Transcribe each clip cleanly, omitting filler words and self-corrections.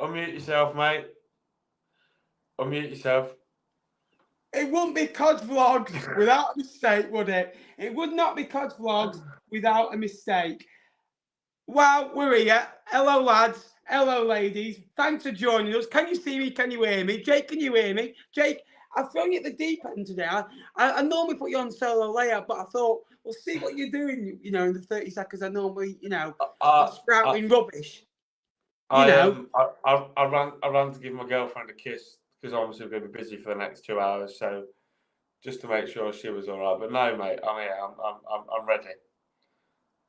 Unmute yourself, mate. Unmute yourself. It wouldn't be Cod's Vlogs without a mistake, would it? It would not be Cod's Vlogs without a mistake. Well, we're here. Hello, lads. Hello, ladies. Thanks for joining us. Can you see me? Can you hear me? Jake, can you hear me? Jake, I've thrown you at the deep end today. I normally put you on solo layout, but I thought, we'll see what you're doing, in the 30 seconds I normally, sprouting rubbish. I ran to give my girlfriend a kiss because obviously we're going to be busy for the next 2 hours, so just to make sure she was all right. But no, mate, I'm ready.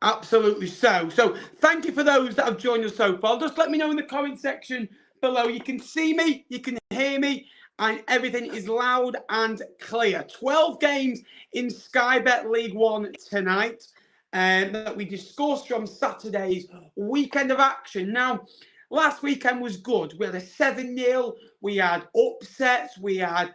Absolutely so. So thank you for those that have joined us so far. Just let me know in the comment section below. You can see me, you can hear me, and everything is loud and clear. 12 games in Sky Bet League One tonight, and that we discussed from Saturday's weekend of action. Now, last weekend was good. We had a 7-0. We had upsets. We had,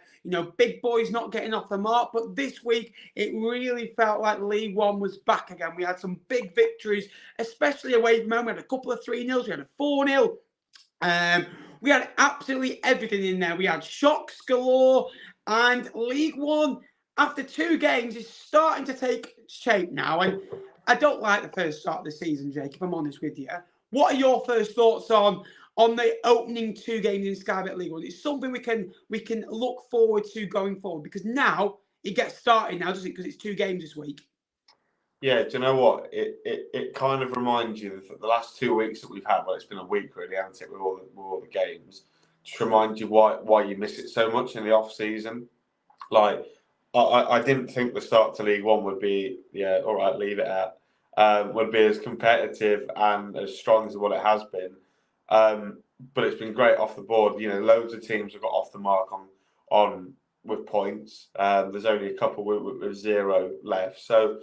big boys not getting off the mark. But this week, it really felt like League One was back again. We had some big victories, especially away from home. We had a couple of 3-0s. We had a 4-0. We had absolutely everything in there. We had shocks galore. And League One, after 2 games, is starting to take shape now. And I don't like the first start of the season, Jake, if I'm honest with you. What are your first thoughts on the opening 2 games in Sky Bet League One? It's something we can look forward to going forward, because now it gets started now, doesn't it? Because it's 2 games this week. Yeah, do you know what? It kind of reminds you that the last 2 weeks that we've had, well, it's been a week really, hasn't it, with all the games, just remind you why you miss it so much in the off season. Like, I didn't think the start to League One would be, all right, leave it at, would be as competitive and as strong as what it has been. But it's been great off the board. Loads of teams have got off the mark on with points. There's only a couple with 0 left. So,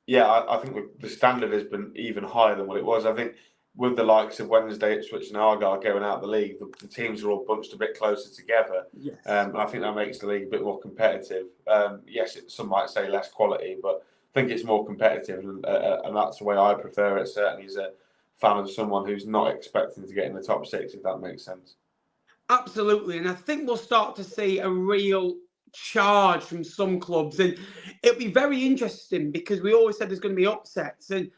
yeah, I think the standard has been even higher than what it was. I think with the likes of Wednesday, Ipswich and Argyle going out of the league, the teams are all bunched a bit closer together. Yes. And I think that makes the league a bit more competitive. Yes, some might say less quality, but I think it's more competitive, and that's the way I prefer it, certainly as a fan of someone who's not expecting to get in the top 6, if that makes sense. Absolutely. And I think we'll start to see a real charge from some clubs, and it'll be very interesting because we always said there's going to be upsets, and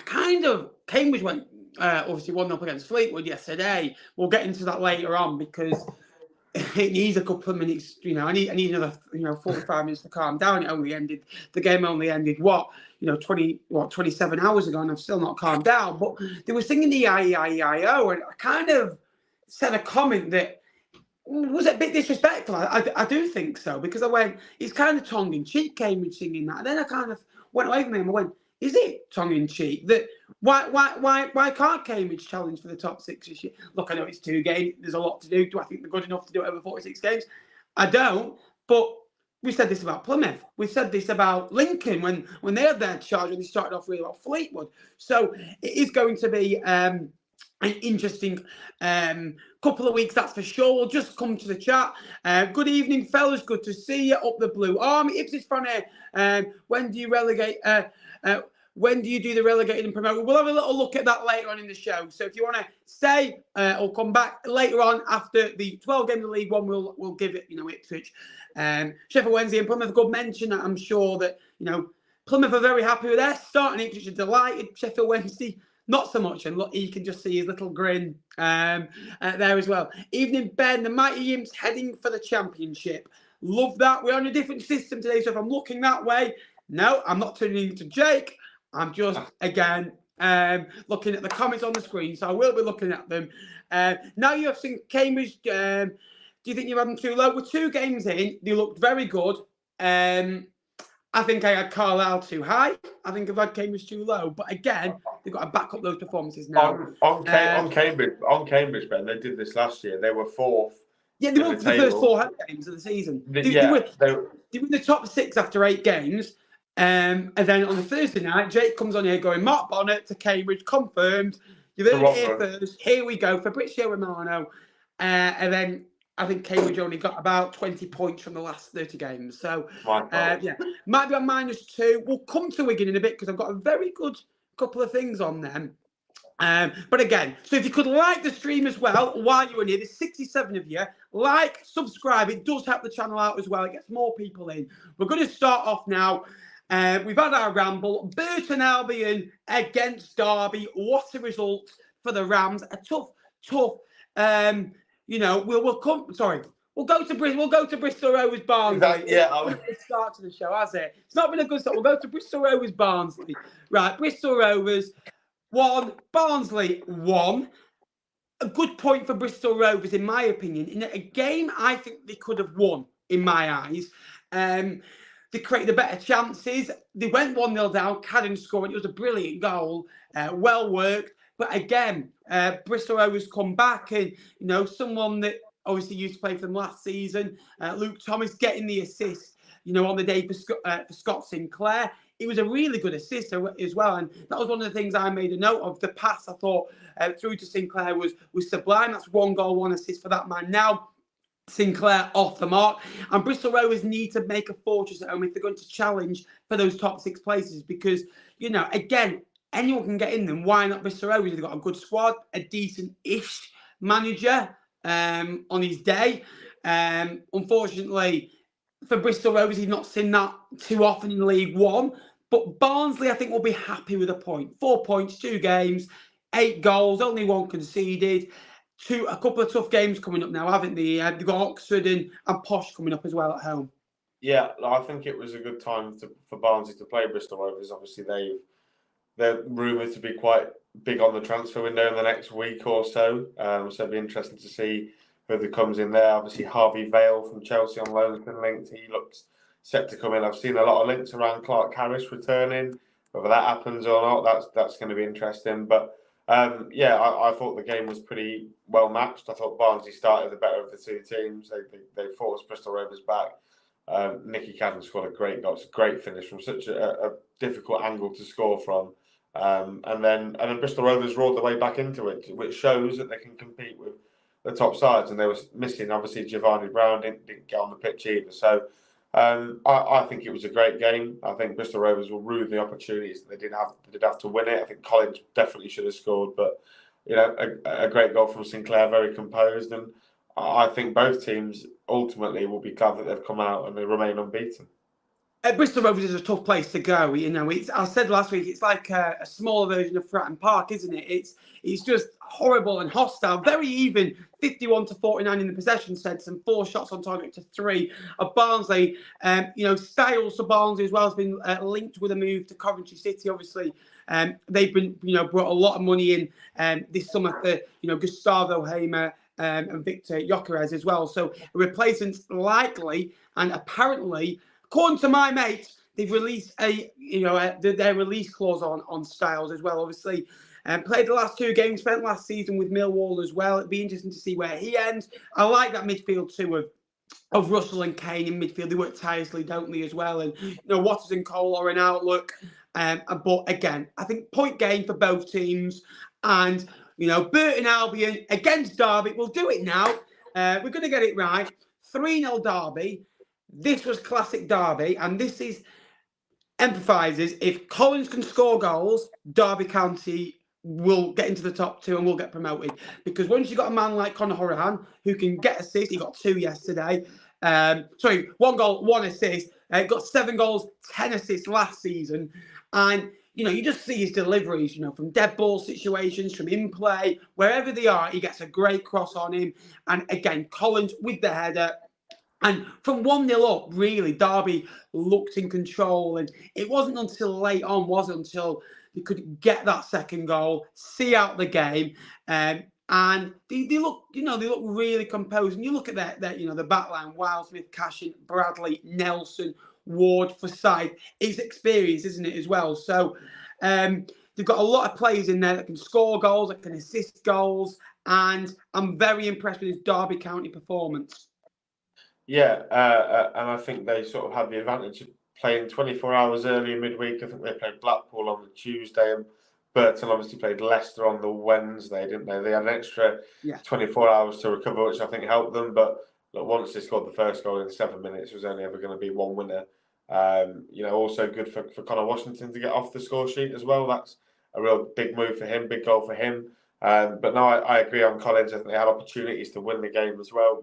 Cambridge went obviously 1-0 against Fleetwood yesterday. We'll get into that later on because it needs a couple of minutes. I need another 45 minutes to calm down. The game only ended 27 hours ago, and I've still not calmed down. But they were singing the I-E-I-E-I-O, and I kind of said a comment that was a bit disrespectful. I do think so, because I went, it's kind of tongue in cheek, Cambridge singing that, and then I kind of went away from him. I went, is it tongue in cheek that why can't Cambridge challenge for the top 6 this year? Look, I know it's 2 games. There's a lot to do. Do I think they're good enough to do it over 46 games? I don't. But we said this about Plymouth. We said this about Lincoln when they had their charge, when they started off really well. Fleetwood. So it is going to be an interesting couple of weeks, that's for sure. We'll just come to the chat. Good evening, fellas. Good to see you up the Blue Army. Ipswich fan here. When do you relegate? When do you do the relegated and promoted? We'll have a little look at that later on in the show. So if you want to stay or come back later on after the 12 games of League One, we'll give it, Ipswich, Sheffield Wednesday and Plymouth a good mention. I'm sure that, Plymouth are very happy with their start, and Ipswich are delighted. Sheffield Wednesday, not so much. And look, you can just see his little grin there as well. Evening, Ben. The Mighty Imps heading for the championship. Love that. We're on a different system today. So if I'm looking that way, no, I'm not turning to Jake. I'm just, again, looking at the comments on the screen. So I will be looking at them. Now you have seen Cambridge. Do you think you've had them too low? We're 2 games in. They looked very good. I think I had Carlisle too high. I think I've had Cambridge too low. But again, they've got to back up those performances now. On Cambridge, Ben, they did this last year. They were 4th. Yeah, they won the first 4 games of the season. They were in the top 6 after 8 games. And then on the Thursday night, Jake comes on here going, Mark Bonnet to Cambridge, confirmed. You've heard it here first. Here we go, Fabrizio Romano. And then I think Cambridge only got about 20 points from the last 30 games. So, might be on -2. We'll come to Wigan in a bit because I've got a very good couple of things on them. But again, so if you could like the stream as well while you're in here, there's 67 of you. Like, subscribe. It does help the channel out as well. It gets more people in. We're going to start off now. We've had our ramble. Burton Albion against Derby. What a result for the Rams. A tough. We'll come. Sorry. We'll go to Bristol. We'll go to Bristol Rovers Barnsley. It's start to the show, has it? It's not been a good start. We'll go to Bristol Rovers Barnsley. Right, Bristol Rovers 1, Barnsley 1. A good point for Bristol Rovers, in my opinion. In a game I think they could have won, in my eyes. They created the better chances. They went 1-0 down. Cadden scored. It was a brilliant goal. Well worked. But again, Bristol Rovers come back, and someone that obviously used to play for them last season, Luke Thomas, getting the assist, on the day for Scott Sinclair. It was a really good assist as well, and that was one of the things I made a note of. The pass, I thought, through to Sinclair was sublime. That's 1 goal, 1 assist for that man. Now, Sinclair off the mark, and Bristol Rovers need to make a fortress at home if they're going to challenge for those top 6 places, because, again, anyone can get in them. Why not Bristol Rovers? They've got a good squad, a decent-ish manager on his day. Unfortunately, for Bristol Rovers, he's not seen that too often in League One. But Barnsley, I think, will be happy with a point. 4 points, 2 games, 8 goals, only 1 conceded. A couple of tough games coming up now, haven't they? They've got Oxford and Posh coming up as well at home. Yeah, I think it was a good time for Barnsley to play Bristol Rovers. Obviously, they're rumoured to be quite big on the transfer window in the next week or so. So it'll be interesting to see who comes in there. Obviously, Harvey Vale from Chelsea on loan has been linked. He looks set to come in. I've seen a lot of links around Clark Harris returning. Whether that happens or not, that's going to be interesting. But I thought the game was pretty well matched. I thought Barnsley started the better of the 2 teams. They forced Bristol Rovers back. Nicky Cadden scored a great goal. It's a great finish from such a difficult angle to score from. And then Bristol Rovers roared their way back into it, which shows that they can compete with the top sides. And they were missing, obviously, Giovanni Brown didn't get on the pitch either. So I think it was a great game. I think Bristol Rovers will rue the opportunities that they did have to win it. I think Collins definitely should have scored, but a great goal from Sinclair, very composed, and I think both teams ultimately will be glad that they've come out and they remain unbeaten. Bristol Rovers is a tough place to go. I said last week, it's like a smaller version of Fratton Park, isn't it? It's just horrible and hostile. Very even, 51-49 in the possession sense, and 4 shots on target to 3 of Barnsley. Styles for Barnsley as well has been linked with a move to Coventry City. Obviously, they've been brought a lot of money in this summer for Gustavo Hamer and Victor Gyökeres as well. So a replacement's likely, and apparently, according to my mates, they've released their release clause on Styles as well. Obviously, played the last 2 games, spent last season with Millwall as well. It'd be interesting to see where he ends. I like that midfield too of Russell and Kane in midfield. They work tirelessly, don't they, as well? And Waters and Cole are an outlook. But again, I think point game for both teams. And Burton Albion against Derby. We'll do it now. We're going to get it right. 3-0 Derby. This was classic Derby, and this emphasises if Collins can score goals, Derby County will get into the top 2 and will get promoted. Because once you've got a man like Conor Hourihane who can get assists, he got 2 yesterday. 1 goal, 1 assist. Got 7 goals, 10 assists last season, and you just see his deliveries. From dead ball situations, from in play, wherever they are, he gets a great cross on him. And again, Collins with the header. And from 1-0 up, really, Derby looked in control. And it wasn't until late on, until they could get that second goal, see out the game. And they look, they look really composed. And you look at that, the back line, Wildsmith, Cashin, Bradley, Nelson, Ward, Forsyth. It's experience, isn't it, as well? So they've got a lot of players in there that can score goals, that can assist goals. And I'm very impressed with his Derby County performance. Yeah, and I think they sort of had the advantage of playing 24 hours early midweek. I think they played Blackpool on the Tuesday, and Burton obviously played Leicester on the Wednesday, didn't they? They had an extra 24 hours to recover, which I think helped them. But look, once they scored the first goal in 7 minutes, there was only ever going to be one winner. Also good for Connor Washington to get off the score sheet as well. That's a real big move for him, big goal for him. But no, I agree on Collins. I think they had opportunities to win the game as well,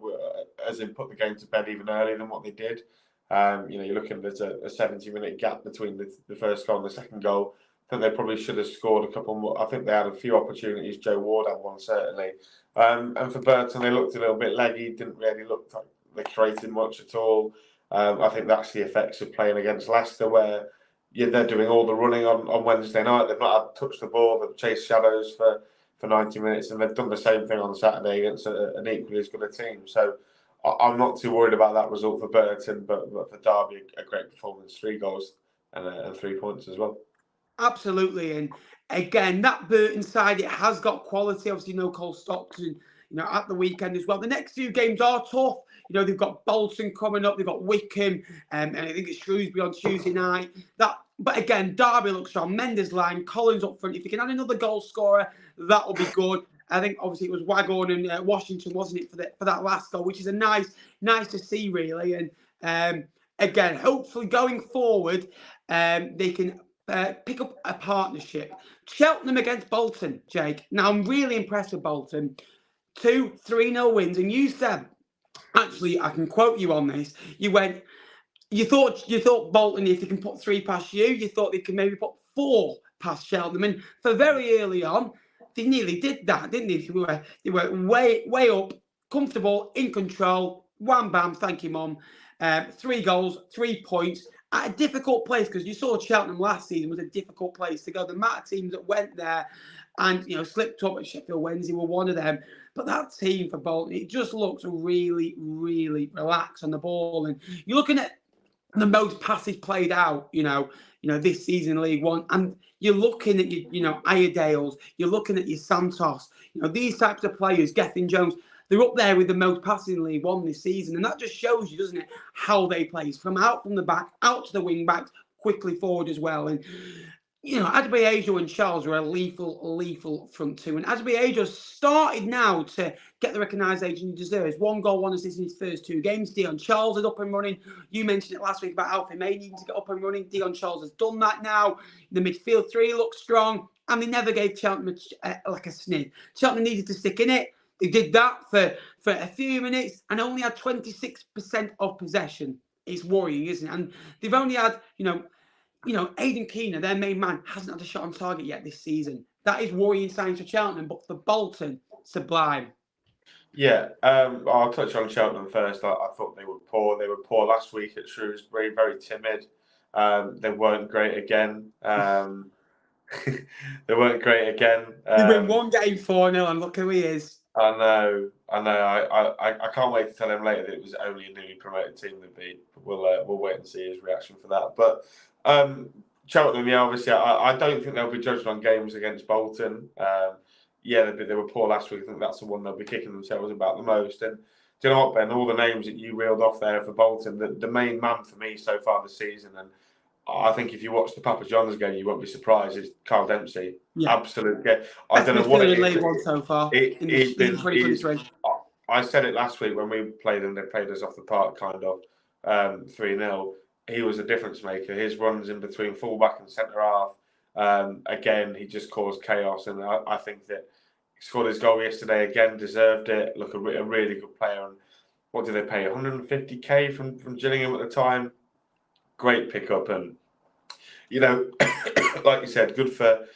as in put the game to bed even earlier than what they did. You're looking at a 70-minute gap between the first goal and the second goal. I think they probably should have scored a couple more. I think they had a few opportunities. Joe Ward had one, certainly. And for Burton, they looked a little bit leggy, didn't really look like they created much at all. I think that's the effects of playing against Leicester, where they're doing all the running on Wednesday night. They've not had to touch the ball. They've chased shadows for 90 minutes, and they've done the same thing on Saturday against an equally as good a team. So I'm not too worried about that result for Burton, but for Derby, a great performance, 3 goals and 3 points as well. Absolutely, and again, that Burton side, it has got quality. Obviously, no Cole Stockton, at the weekend as well. The next few games are tough. They've got Bolton coming up, they've got Wycombe, and I think it's Shrewsbury on Tuesday night. But again, Derby looks strong. Mendes line, Collins up front. If you can add another goal scorer, that will be good. I think obviously it was Waghorn and Washington, wasn't it, for that last goal, which is a nice to see, really. And again, hopefully going forward, they can pick up a partnership. Cheltenham against Bolton, Jake. Now I'm really impressed with Bolton. 2 3-0 wins, and you said, actually, I can quote you on this. You thought Bolton, if they can put 3 past you thought they could maybe put 4 past Cheltenham. And for very early on, they nearly did that, didn't they? They were way up, comfortable, in control. Wham bam, thank you, Mum. 3 goals, 3 points at a difficult place, because you saw Cheltenham last season was a difficult place to go. The amount of teams that went there and slipped up at Sheffield Wednesday were one of them. But that team for Bolton, it just looks really, really relaxed on the ball. And you're looking at the most passes played out, this season in League One, and you're looking at your, Iredales, you're looking at your Santos, these types of players, Gethin Jones, they're up there with the most passes in League One this season, and that just shows you, doesn't it, how they play from the back, out to the wing backs, quickly forward as well. And Adbeajo and Charles are a lethal front two. And Adbeajo started now to get the recognition he deserves. 1 goal, 1 assist in his first 2 games. Dion Charles is up and running. You mentioned it last week about Alfie May needing to get up and running. Dion Charles has done that now. The midfield 3 looks strong. And they never gave Cheltenham a sniff. Cheltenham needed to stick in it. They did that for a few minutes and only had 26% of possession. It's worrying, isn't it? And they've only had, Aidan Keener, their main man, hasn't had a shot on target yet this season. That is worrying signs for Cheltenham, but for Bolton, sublime. Yeah, I'll touch on Cheltenham first. I thought they were poor. They were poor last week at Shrewsbury, very timid. They weren't great again. They weren't great again. They win 1 game 4-0, and look who he is. I know. I can't wait to tell him later that it was only a newly promoted team that beat. We'll wait and see his reaction for that. But Cheltenham, obviously, I don't think they'll be judged on games against Bolton. They were poor last week. I think that's the one they'll be kicking themselves about the most. And do you know what, Ben? All the names that you reeled off there for Bolton, the main man for me so far this season, and I think if you watch the Papa John's game, you won't be surprised, is Carl Dempsey. Yeah. Absolute. I don't know what it is. League One so far. I said it last week when we played and they played us off the park, kind of 3-0. He was a difference maker. His runs in between fullback and centre half, again, he just caused chaos. And I think that he scored his goal yesterday again, deserved it. Look, a really good player. And what did they pay? 150k from Gillingham at the time. Great pickup, and like you said, good for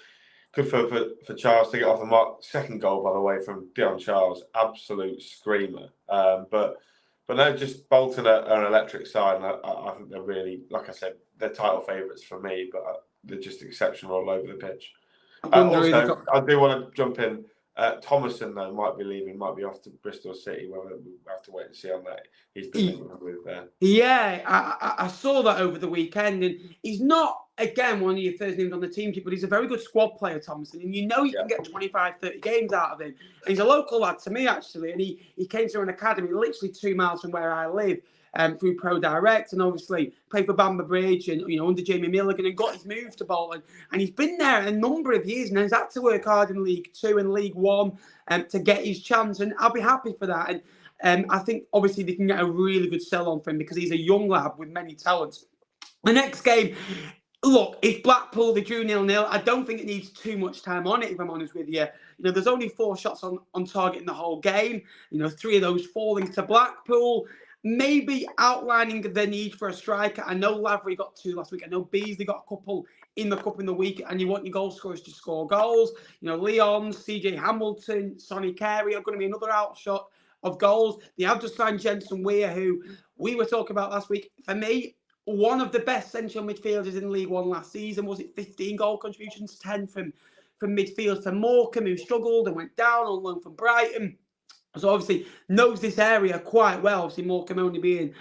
Charles to get off the mark. Second goal, by the way, from Dion Charles, absolute screamer. But no, just Bolton are an electric side, and I think they're really, like I said, they're title favourites for me, but they're just exceptional all over the pitch. Also, I do want to jump in. Thomason, though, might be leaving, might be off to Bristol City. Well, we'll have to wait and see on that. He's been with there. Yeah, I saw that over the weekend, and he's not, again, one of your first names on the team sheet, but he's a very good squad player, Thomason, and you can get 25, 30 games out of him. And he's a local lad to me, actually, and he came to an academy literally 2 miles from where I live. Through Pro Direct, and obviously played for Bamber Bridge and under Jamie Milligan, and got his move to Bolton, and he's been there a number of years and has had to work hard in League 2 and League 1 to get his chance, and I'll be happy for that. And I think obviously they can get a really good sell on for him because he's a young lad with many talents. The next game, Look, if Blackpool, they drew 0-0, I don't think it needs too much time on it, if I'm honest with you. There's only 4 shots on target in the whole game. 3 of those falling to Blackpool. Maybe outlining the need for a striker. I know Lavery got 2 last week. I know Beasley got a couple in the cup in the week, and you want your goal scorers to score goals. Leon, CJ Hamilton, Sonny Carey are going to be another outshot of goals. They have just signed Jensen Weir, who we were talking about last week. For me, one of the best central midfielders in League One last season. Was it 15 goal contributions, 10 from midfield for Morecambe, who struggled and went down on loan from Brighton. So obviously knows this area quite well. Obviously Morecambe only being,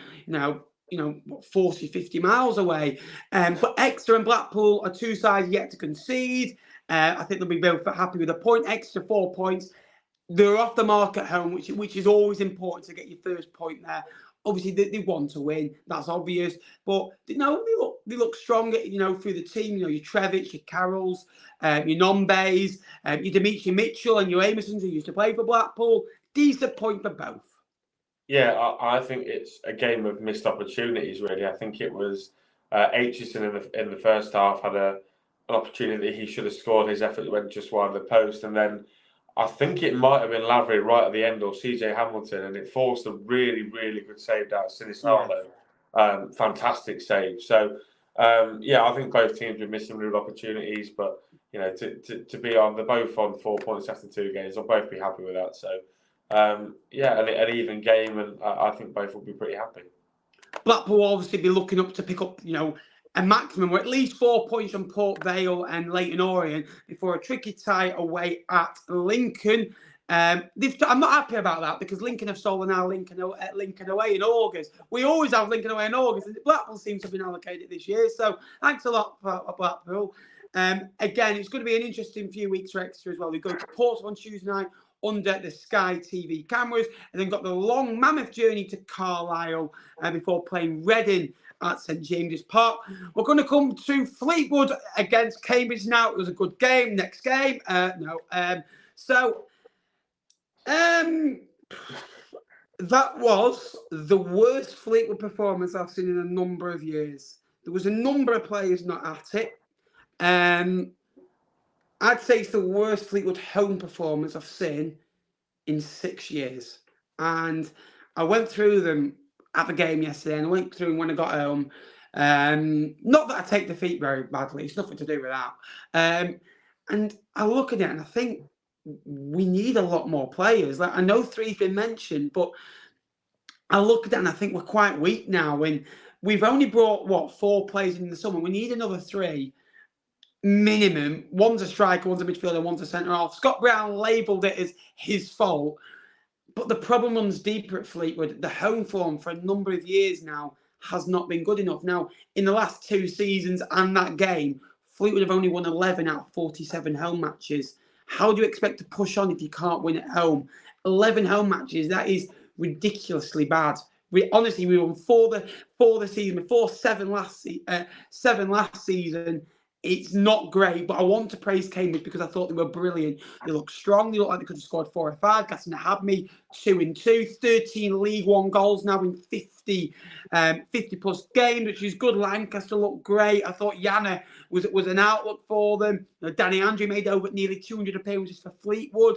40, 50 miles away. But Exeter and Blackpool are 2 sides yet to concede. I think they'll be both happy with a point. Exeter 4 points. They're off the mark at home, which is always important to get your first point there. Obviously, they want to win. That's obvious. But they look strong, through the team. Your Trevich, your Carrolls, your Nombays, your Dimitri Mitchell and your Amosons, who used to play for Blackpool. Decent point for both. Yeah, I think it's a game of missed opportunities, really. I think it was Aitchison in the first half had an opportunity he should have scored. His effort went just wide of the post. And then I think it might have been Lavery right at the end, or CJ Hamilton, and it forced a really, really good save out of Sinisalo. Yeah. Fantastic save. So, I think both teams were missing real opportunities, but to be on, they're both on 4 points after 2 games. I'll both be happy with that. So, an even game, and I think both will be pretty happy. Blackpool will obviously be looking up to pick up, a maximum or at least 4 points from Port Vale and Leyton Orient before a tricky tie away at Lincoln. I'm not happy about that because Lincoln have stolen our Lincoln away in August. We always have Lincoln away in August, and Blackpool seems to have been allocated this year. So thanks a lot for Blackpool. Again, it's going to be an interesting few weeks for Exeter as well. We go to Portsmouth on Tuesday night under the Sky TV cameras, and then got the long mammoth journey to Carlisle before playing Reading at St James's Park. We're going to come to Fleetwood against Cambridge now. It was a good game. Next game, no. That was the worst Fleetwood performance I've seen in a number of years. There was a number of players not at it. I'd say it's the worst Fleetwood home performance I've seen in 6 years. And I went through them at the game yesterday, and I went through them when I got home. Not that I take defeat very badly. It's nothing to do with that. And I look at it and I think we need a lot more players. Like, I know 3's been mentioned, but I look at it and I think we're quite weak now. And we've only brought, 4 players in the summer. We need another 3 minimum. One's a striker, one's a midfielder, one's a centre half. Scott Brown labelled it as his fault. But the problem runs deeper at Fleetwood. The home form for a number of years now has not been good enough. Now, in the last 2 seasons and that game, Fleetwood have only won 11 out of 47 home matches. How do you expect to push on if you can't win at home? 11 home matches, that is ridiculously bad. We won 4 the season before, 7 last season. It's not great, but I want to praise Cambridge because I thought they were brilliant. They look strong. They look like they could have scored 4 or 5. Gaston had me 2-2, 13 League One goals now in 50 plus games, which is good. Lancaster looked great. I thought Yana was an outlook for them. Danny Andrew made over nearly 200 appearances for Fleetwood,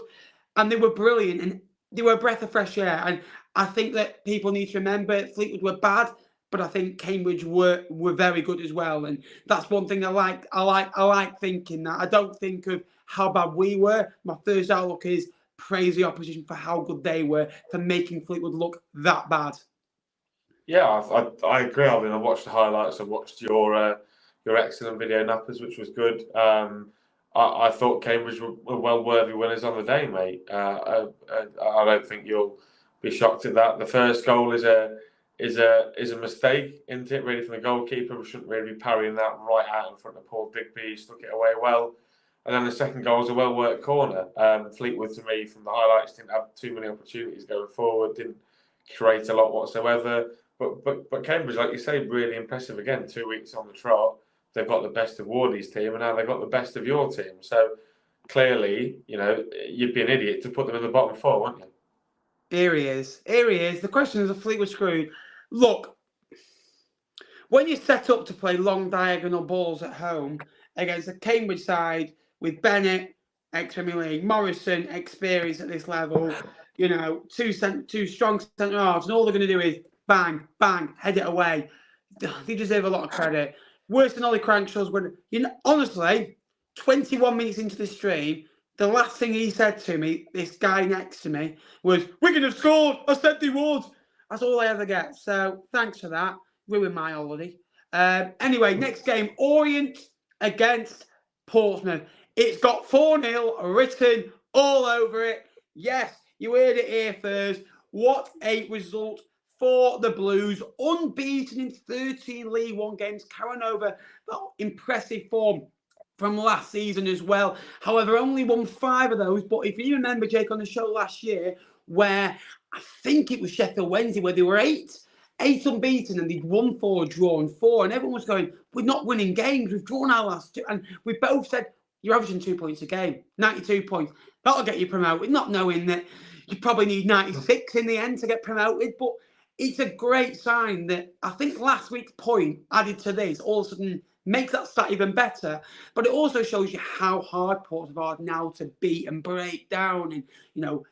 and they were brilliant, and they were a breath of fresh air. And I think that people need to remember Fleetwood were bad, but I think Cambridge were very good as well, and that's one thing I like thinking that. I don't think of how bad we were. My first outlook is praise the opposition for how good they were for making Fleetwood look that bad. Yeah, I agree. I mean, I watched the highlights. I watched your excellent video nappers, which was good. I thought Cambridge were well worthy winners on the day, mate. I don't think you'll be shocked at that. The first goal is a mistake, isn't it, really, from the goalkeeper? We shouldn't really be parrying that right out in front of Paul Digby. He stuck it away well. And then the second goal was a well-worked corner. Fleetwood, to me, from the highlights, didn't have too many opportunities going forward, didn't create a lot whatsoever. But Cambridge, like you say, really impressive again. 2 weeks on the trot. They've got the best of Wardy's team, and now they've got the best of your team. So, clearly, you'd be an idiot to put them in the bottom 4, wouldn't you? Here he is. The question is, are Fleetwood screwed? Look, when you're set up to play long diagonal balls at home against a Cambridge side with Bennett, ex-Premier League, Morrison, experience at this level, you know, two strong centre halves, and all they're going to do is bang, bang, head it away. They deserve a lot of credit. Worse than Ollie Crankshaw's when, you know, honestly, 21 minutes into the stream, the last thing he said to me, this guy next to me, was, "Wigan have scored. I said they would." That's all I ever get. So thanks for that. Ruined my holiday. Anyway, next game, Orient against Portsmouth. It's got 4-0 written all over it. Yes, you heard it here first. What a result for the Blues. Unbeaten in 13 League One games, carrying over that impressive form from last season as well. However, only won 5 of those. But if you remember, Jake, on the show last year, where I think it was Sheffield Wednesday, where they were 8 unbeaten and they'd won 4, drawn 4, and everyone was going, "We're not winning games. We've drawn our last 2." And we both said, "You're averaging 2 points a game, 92 points. That'll get you promoted," not knowing that you probably need 96 in the end to get promoted. But it's a great sign that I think last week's point added to this all of a sudden makes that stat even better. But it also shows you how hard Portsmouth are now to beat and break down and, you know,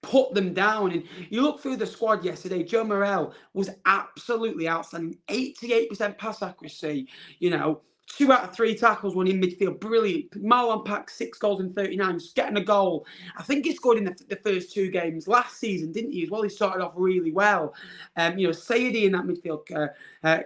put them down. And you look through the squad yesterday, Joe Morrell was absolutely outstanding. 88% pass accuracy, you know, 2 out of 3 tackles, 1 in midfield. Brilliant. Marlon Pack, 6 goals in 39, just getting a goal. I think he scored in the first 2 games last season, didn't he? As well, he started off really well. You know, Saidi in that midfield.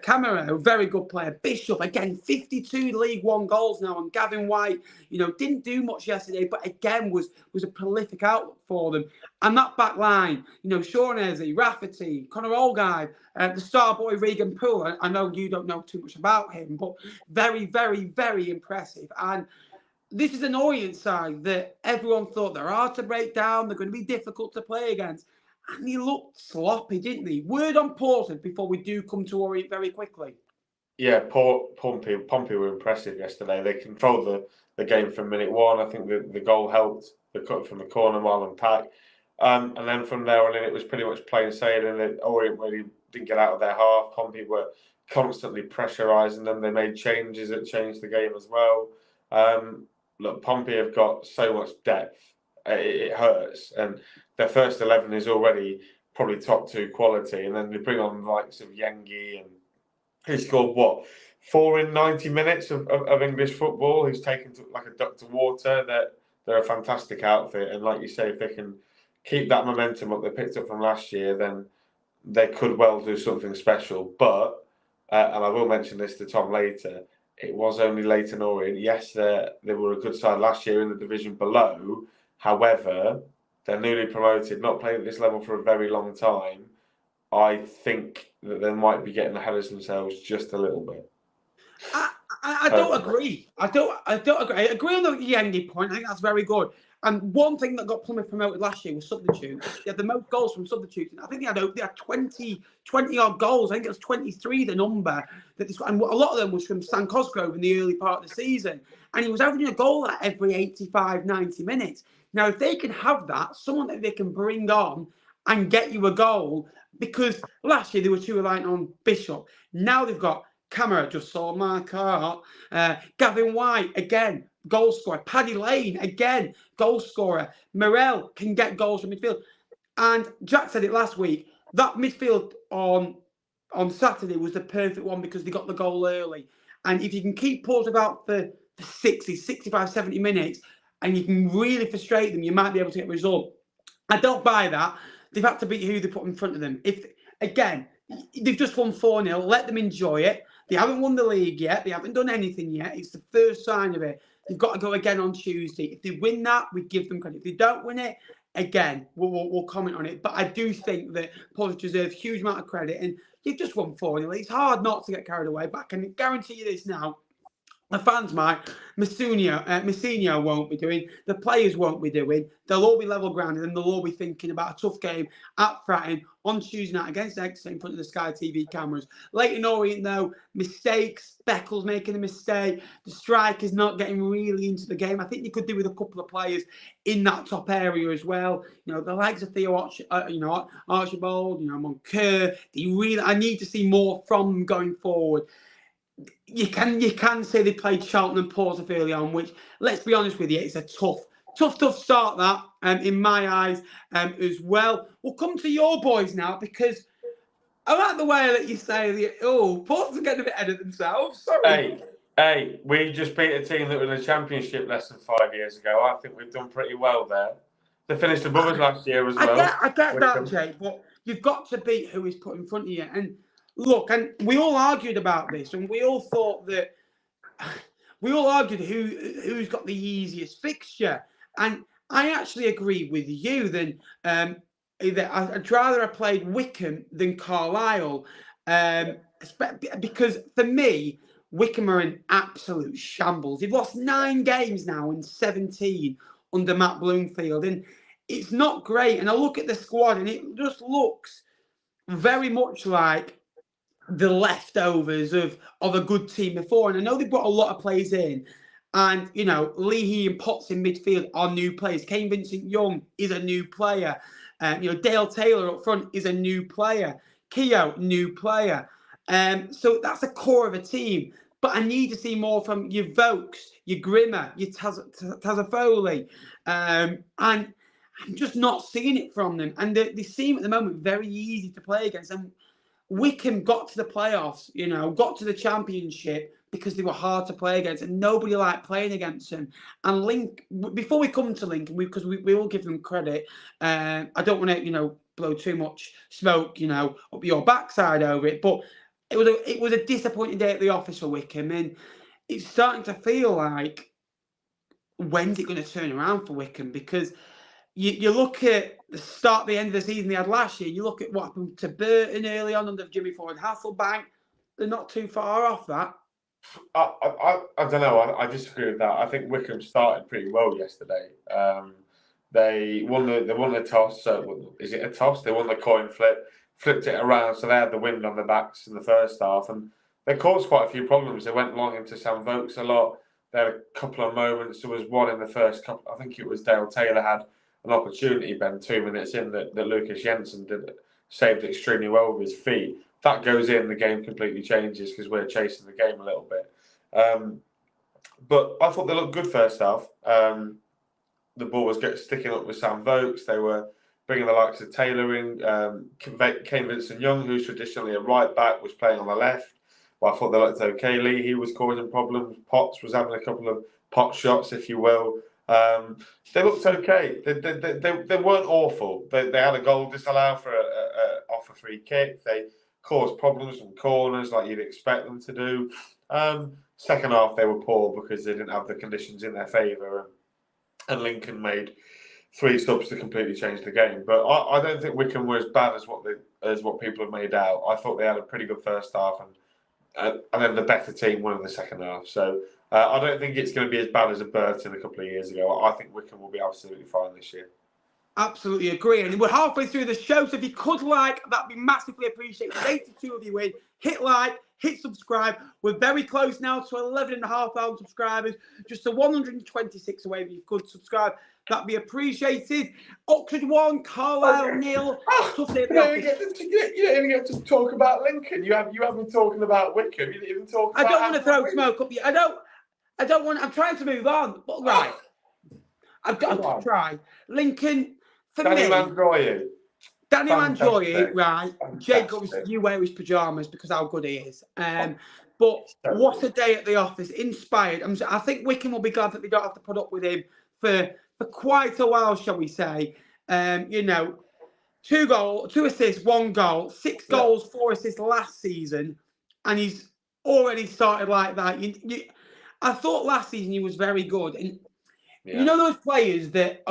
Camara, a very good player. Bishop, again, 52 League One goals now. And Gavin White, you know, didn't do much yesterday, but again was a prolific outlook for them. And that back line, you know, Shaughnessy, Rafferty, Conor Olgide, the star boy Regan Poole. I know you don't know too much about him, but very, very, very impressive. And this is an Orient side that everyone thought they're hard to break down. They're going to be difficult to play against. And he looked sloppy, didn't he? Word on Portsmouth before we do come to Orient very quickly. Yeah, Pompey were impressive yesterday. They controlled the game from minute 1. I think the goal helped, the cut from the corner, Marlon Pack. And then from there on in, it was pretty much plain sailing. And Orient really didn't get out of their half. Pompey were constantly pressurising them. They made changes that changed the game as well. Look, Pompey have got so much depth. It hurts. And their first 11 is already probably top 2 quality. And then they bring on the likes of Yengi, and he scored, what, 4 in 90 minutes of English football. He's taken to like a duck to water. They're a fantastic outfit. And like you say, if they can keep that momentum up they picked up from last year, then they could well do something special. But, and I will mention this to Tom later, it was only Leyton Orient. Yes, they were a good side last year in the division below. However, they're newly promoted, not played at this level for a very long time. I think that they might be getting ahead of themselves just a little bit. I don't agree. I don't agree. I agree on the Yengi point. I think that's very good. And one thing that got Plymouth promoted last year was substitutes. They had the most goals from substitutes. I think they had 20 odd goals. I think it was 23 the number. And a lot of them was from Stan Cosgrove in the early part of the season. And he was averaging a goal at every 85, 90 minutes. Now, if they can have that, someone that they can bring on and get you a goal, because last year they were too reliant on Bishop. Now they've got Camara, just saw my car. Gavin White, again, goal scorer. Paddy Lane, again, goal scorer. Morrell can get goals from midfield. And Jack said it last week, that midfield on Saturday was the perfect one because they got the goal early. And if you can keep Portsmouth out for 60, 65, 70 minutes, and you can really frustrate them, you might be able to get a result. I don't buy that. They've had to beat who they put in front of them. Again, they've just won 4-0. Let them enjoy it. They haven't won the league yet. They haven't done anything yet. It's the first sign of it. They've got to go again on Tuesday. If they win that, we give them credit. If they don't win it, again, we'll comment on it. But I do think that Portsmouth deserve a huge amount of credit. And you've just won 4-0. It's hard not to get carried away. But I can guarantee you this now. The fans might. Messinho won't be doing. The players won't be doing. They'll all be level grounded and they'll all be thinking about a tough game at Fratton on Tuesday night against Exeter in front of the Sky TV cameras. Leyton Orient, though, mistakes. Beckles making a mistake. The strikers not getting really into the game. I think you could do with a couple of players in that top area as well. You know, the likes of Theo Archibald, Moncur. I need to see more from them going forward. You can say they played Charlton and Portsmouth early on, which, let's be honest with you, it's a tough start that in my eyes as well. We'll come to your boys now because I like the way that you say, Portsmouth are getting a bit ahead of themselves. Sorry. Hey, we just beat a team that was in the Championship less than 5 years ago. I think we've done pretty well there. They finished above us last year as well. I get that, Jay, but you've got to beat who is put in front of you. And look, and we all argued about this, and we all thought that who's got the easiest fixture. And I actually agree with you that I'd rather have played Wycombe than Carlisle, because for me, Wycombe are in absolute shambles. They've lost 9 games now in 17 under Matt Bloomfield, and it's not great. And I look at the squad, and it just looks very much like the leftovers of a good team before. And I know they brought a lot of players in, and Leahy and Potts in midfield are new players. Kane Vincent-Young is a new player. Dale Taylor up front is a new player. Keogh, new player. So that's the core of a team. But I need to see more from your Vokes, your Grimmer, your Tazafoli. And I'm just not seeing it from them. And they seem at the moment very easy to play against. And Wycombe got to the playoffs, got to the Championship because they were hard to play against, and nobody liked playing against them. And before we come to Lincoln, because we all give them credit, I don't want to, blow too much smoke, up your backside over it, but it was a disappointing day at the office for Wycombe, and it's starting to feel like, when's it going to turn around for Wycombe? Because you look at the end of the season they had last year, you look at what happened to Burton early on under Jimmy Ford Hasselbank, they're not too far off that. I don't know. I disagree with that. I think Wycombe started pretty well yesterday. They won the toss. So is it a toss? They won the coin flip, flipped it around, so they had the wind on their backs in the first half, and they caused quite a few problems. They went long into Sam Vokes a lot. They had a couple of moments. There was one in the first couple. I think it was Dale Taylor had an opportunity, Ben, 2 minutes in that Lucas Jensen saved extremely well with his feet. That goes in, the game completely changes because we're chasing the game a little bit. But I thought they looked good first half. The ball was sticking up with Sam Vokes. They were bringing the likes of Taylor in. Kane Vincent-Young, who's traditionally a right back, was playing on the left. Well, I thought they looked okay. He was causing problems. Potts was having a couple of pot shots, if you will. They looked okay. They weren't awful. They had a goal disallowed for off a free kick. They caused problems from corners like you'd expect them to do. Second half they were poor because they didn't have the conditions in their favour, and Lincoln made 3 subs to completely change the game. But I don't think Wycombe were as bad as what people have made out. I thought they had a pretty good first half, and then the better team won in the second half. So I don't think it's going to be as bad as a Burton a couple of years ago. I think Wycombe will be absolutely fine this year. Absolutely agree. And we're halfway through the show, so if you could that'd be massively appreciated. 82 of you in. Hit like, hit subscribe. We're very close now to 11,500 subscribers. Just to 126 away. If you could subscribe, that'd be appreciated. Oxford 1, Carlisle 0. You don't even get to talk about Lincoln. You have been talking about Wycombe. You didn't even talk about. I don't want to throw smoke up you. I don't want. I'm trying to move on. But right, I've got to try. Lincoln. For Danny me, Manjoy, right? Jacobs, you wear his pajamas because how good he is. But what a day at the office! Inspired. I think Wycombe will be glad that they don't have to put up with him for quite a while, shall we say? 2 goals, 2 assists, 1 goal, 6 goals, 4 assists last season, and he's already started like that. I thought last season he was very good, and. Yeah. You know those players that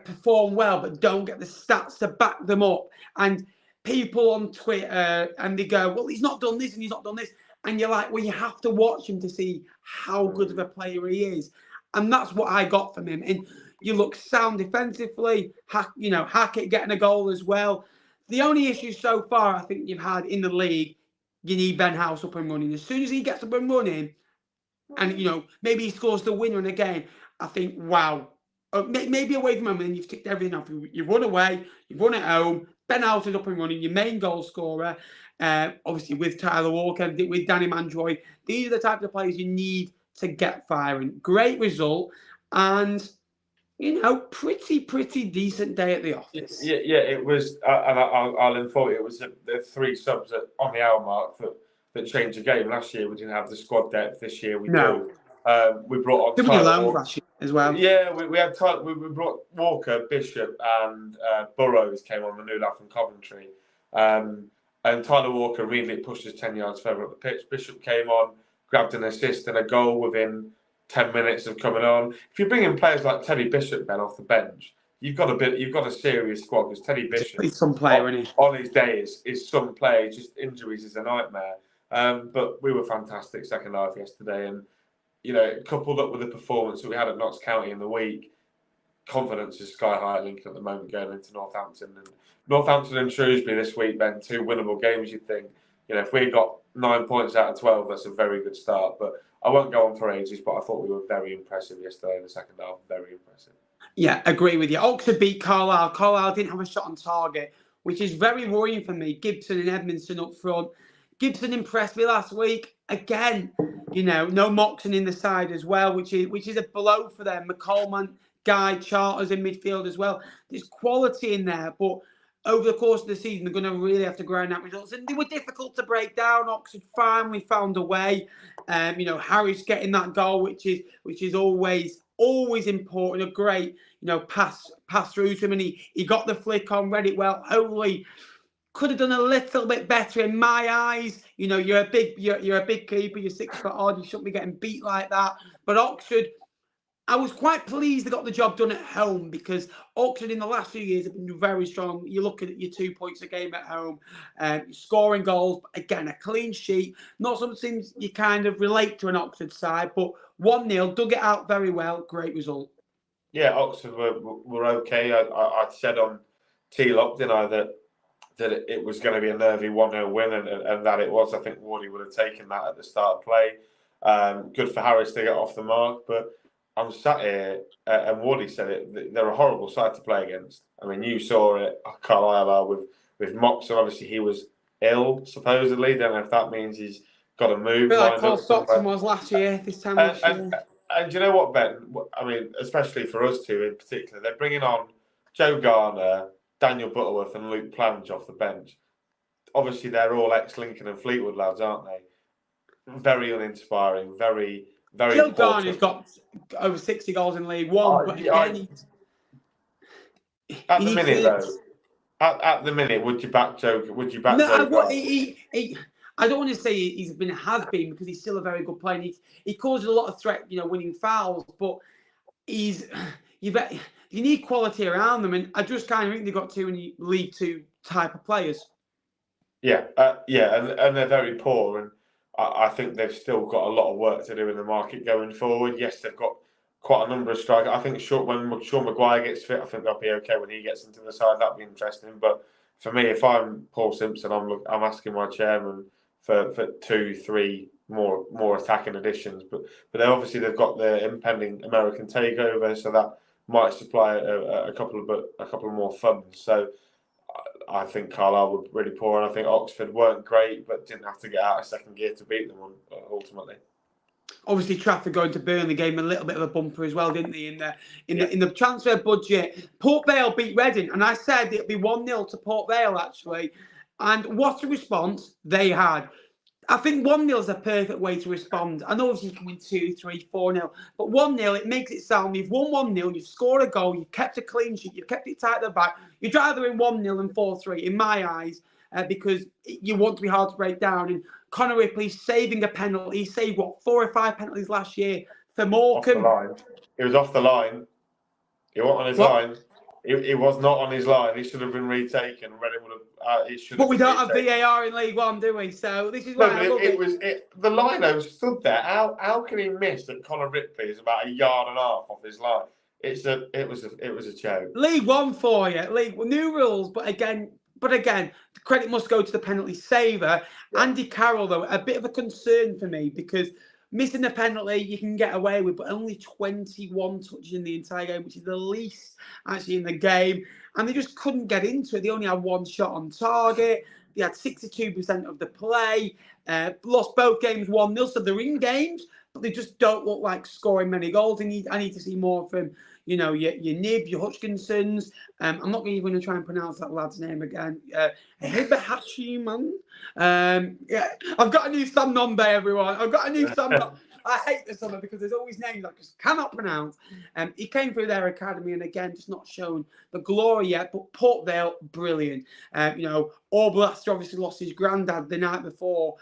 perform well but don't get the stats to back them up, and people on Twitter and they go, well, he's not done this and he's not done this. and you're like, well, you have to watch him to see how good of a player he is. And that's what I got from him. And you look sound defensively, Hackett getting a goal as well. The only issue so far I think you've had in the league, you need Ben House up and running. As soon as he gets up and running, and maybe he scores the winner in a game, I think, wow. Maybe away from home, and you've ticked everything off. You've run away, you've run at home. Ben House is up and running, your main goal scorer. Obviously, with Tyler Walker, with Danny Mandroy, these are the types of players you need to get firing. Great result, and pretty decent day at the office. Yeah, it was, and I'll inform you, it was the 3 subs on the hour mark that changed the game. Last year we didn't have the squad depth. This year we do. We brought on Tyler Walker as well. Yeah, we had we brought Walker, Bishop, and Burrows came on, the new lad from Coventry. And Tyler Walker immediately pushed us 10 yards further up the pitch. Bishop came on, grabbed an assist and a goal within 10 minutes of coming on. If you're bringing players like Teddy Bishop then off the bench, you've got a serious squad, because Teddy Bishop, he's some player, isn't he? On his day is some player. Just injuries is a nightmare. But we were fantastic second half yesterday, and coupled up with the performance that we had at Notts County in the week, confidence is sky high at Lincoln at the moment going into Northampton and Shrewsbury this week. Ben, 2 winnable games. You'd think, if we got 9 points out of 12, that's a very good start. But I won't go on for ages, but I thought we were very impressive yesterday in the second half. Very impressive. Yeah, agree with you. Oxford beat Carlisle. Carlisle didn't have a shot on target, which is very worrying for me. Gibson and Edmondson up front. Gibson impressed me last week. Again, no Moxon in the side as well, which is a blow for them. McColeman, Guy, Charters in midfield as well. There's quality in there, but over the course of the season, they're going to really have to grind out results. And they were difficult to break down. Oxford finally found a way. Harris getting that goal, which is always important. A great, pass through to him, and he got the flick on, read it well. Hopefully, could have done a little bit better in my eyes. You're a big keeper. You're 6 foot odd. You shouldn't be getting beat like that. But Oxford, I was quite pleased they got the job done at home, because Oxford in the last few years have been very strong. You look at your 2 points a game at home, scoring goals. Again, a clean sheet. Not something you kind of relate to an Oxford side, but 1-0, dug it out very well. Great result. Yeah, Oxford were okay. I said on T-Lock, didn't I, that it was going to be a nervy 1-0 win, and that it was. I think Wardy would have taken that at the start of play. Good for Harris to get off the mark, but I'm sat here, and Wardy said it, they're a horrible side to play against. I mean, you saw it, Carlisle with Moxon. Obviously, he was ill, supposedly. Don't know if that means he's got to move. I feel like Paul Stockton was last year, this time last year. And do you know what, Ben? I mean, especially for us two in particular, they're bringing on Joe Garner, Daniel Butterworth and Luke Plange off the bench. Obviously, they're all ex-Lincoln and Fleetwood lads, aren't they? Very uninspiring, very Joe Garner's got over 60 goals in League One, but again, at the minute, though, at the minute, would you back Joe? Would you back Joe Garner? I don't want to say has been because he's still a very good player. He causes a lot of threat, winning fouls, but you need quality around them, and I just kind of think they've got too many League Two type of players. Yeah, and they're very poor, and I think they've still got a lot of work to do in the market going forward. Yes, they've got quite a number of strikers. I think when Sean Maguire gets fit, I think they'll be okay when he gets into the side. That'll be interesting. But for me, if I'm Paul Simpson, I'm asking my chairman for 2-3 more attacking additions. But they've got the impending American takeover, so that might supply a couple of more funds. So I think Carlisle were really poor, and I think Oxford weren't great, but didn't have to get out of second gear to beat them ultimately. Obviously, Trafford going to Burn, they gave them a little bit of a bumper as well, didn't they? In the transfer budget, Port Vale beat Reading, and I said it'd be 1-0 to Port Vale actually, and what a response they had. I think 1-0 is a perfect way to respond. I know obviously you can win 2-3, 4-0, but 1-0, it makes it sound you've won 1-0, you've scored a goal, you've kept a clean sheet, you've kept it tight at the back. You'd rather win 1-0 than 4-3, in my eyes, because you want to be hard to break down. And Conor Ripley saving a penalty, he saved 4 or 5 penalties last year for Morecambe. He was off the line. He wasn't on his line. It was not on his line. It should have been retaken. Reading would have. It should. But we don't have VAR in League One, do we? So this is why I love it. The lino stood there. How can he miss that Conor Ripley is about a yard and a half off his line? It was a joke. League One for you. New rules, but again, the credit must go to the penalty saver. Yeah. Andy Carroll, though, a bit of a concern for me because missing the penalty you can get away with, but only 21 touches in the entire game, which is the least actually in the game. And they just couldn't get into it. They only had one shot on target. They had 62% of the play. Lost both games 1-0, so they're in games, but they just don't look like scoring many goals. I need to see more from, your Nib, your Hutchinsons. I'm not even going to try and pronounce that lad's name again. Hibahashiman. Yeah, I've got a new Sam Nombe, everyone. I've got a new Sam Nombe. I hate this summer because there's always names I just cannot pronounce. He came through their academy and again, just not shown the glory yet. But Port Vale, brilliant. Orblaster obviously lost his granddad the night before.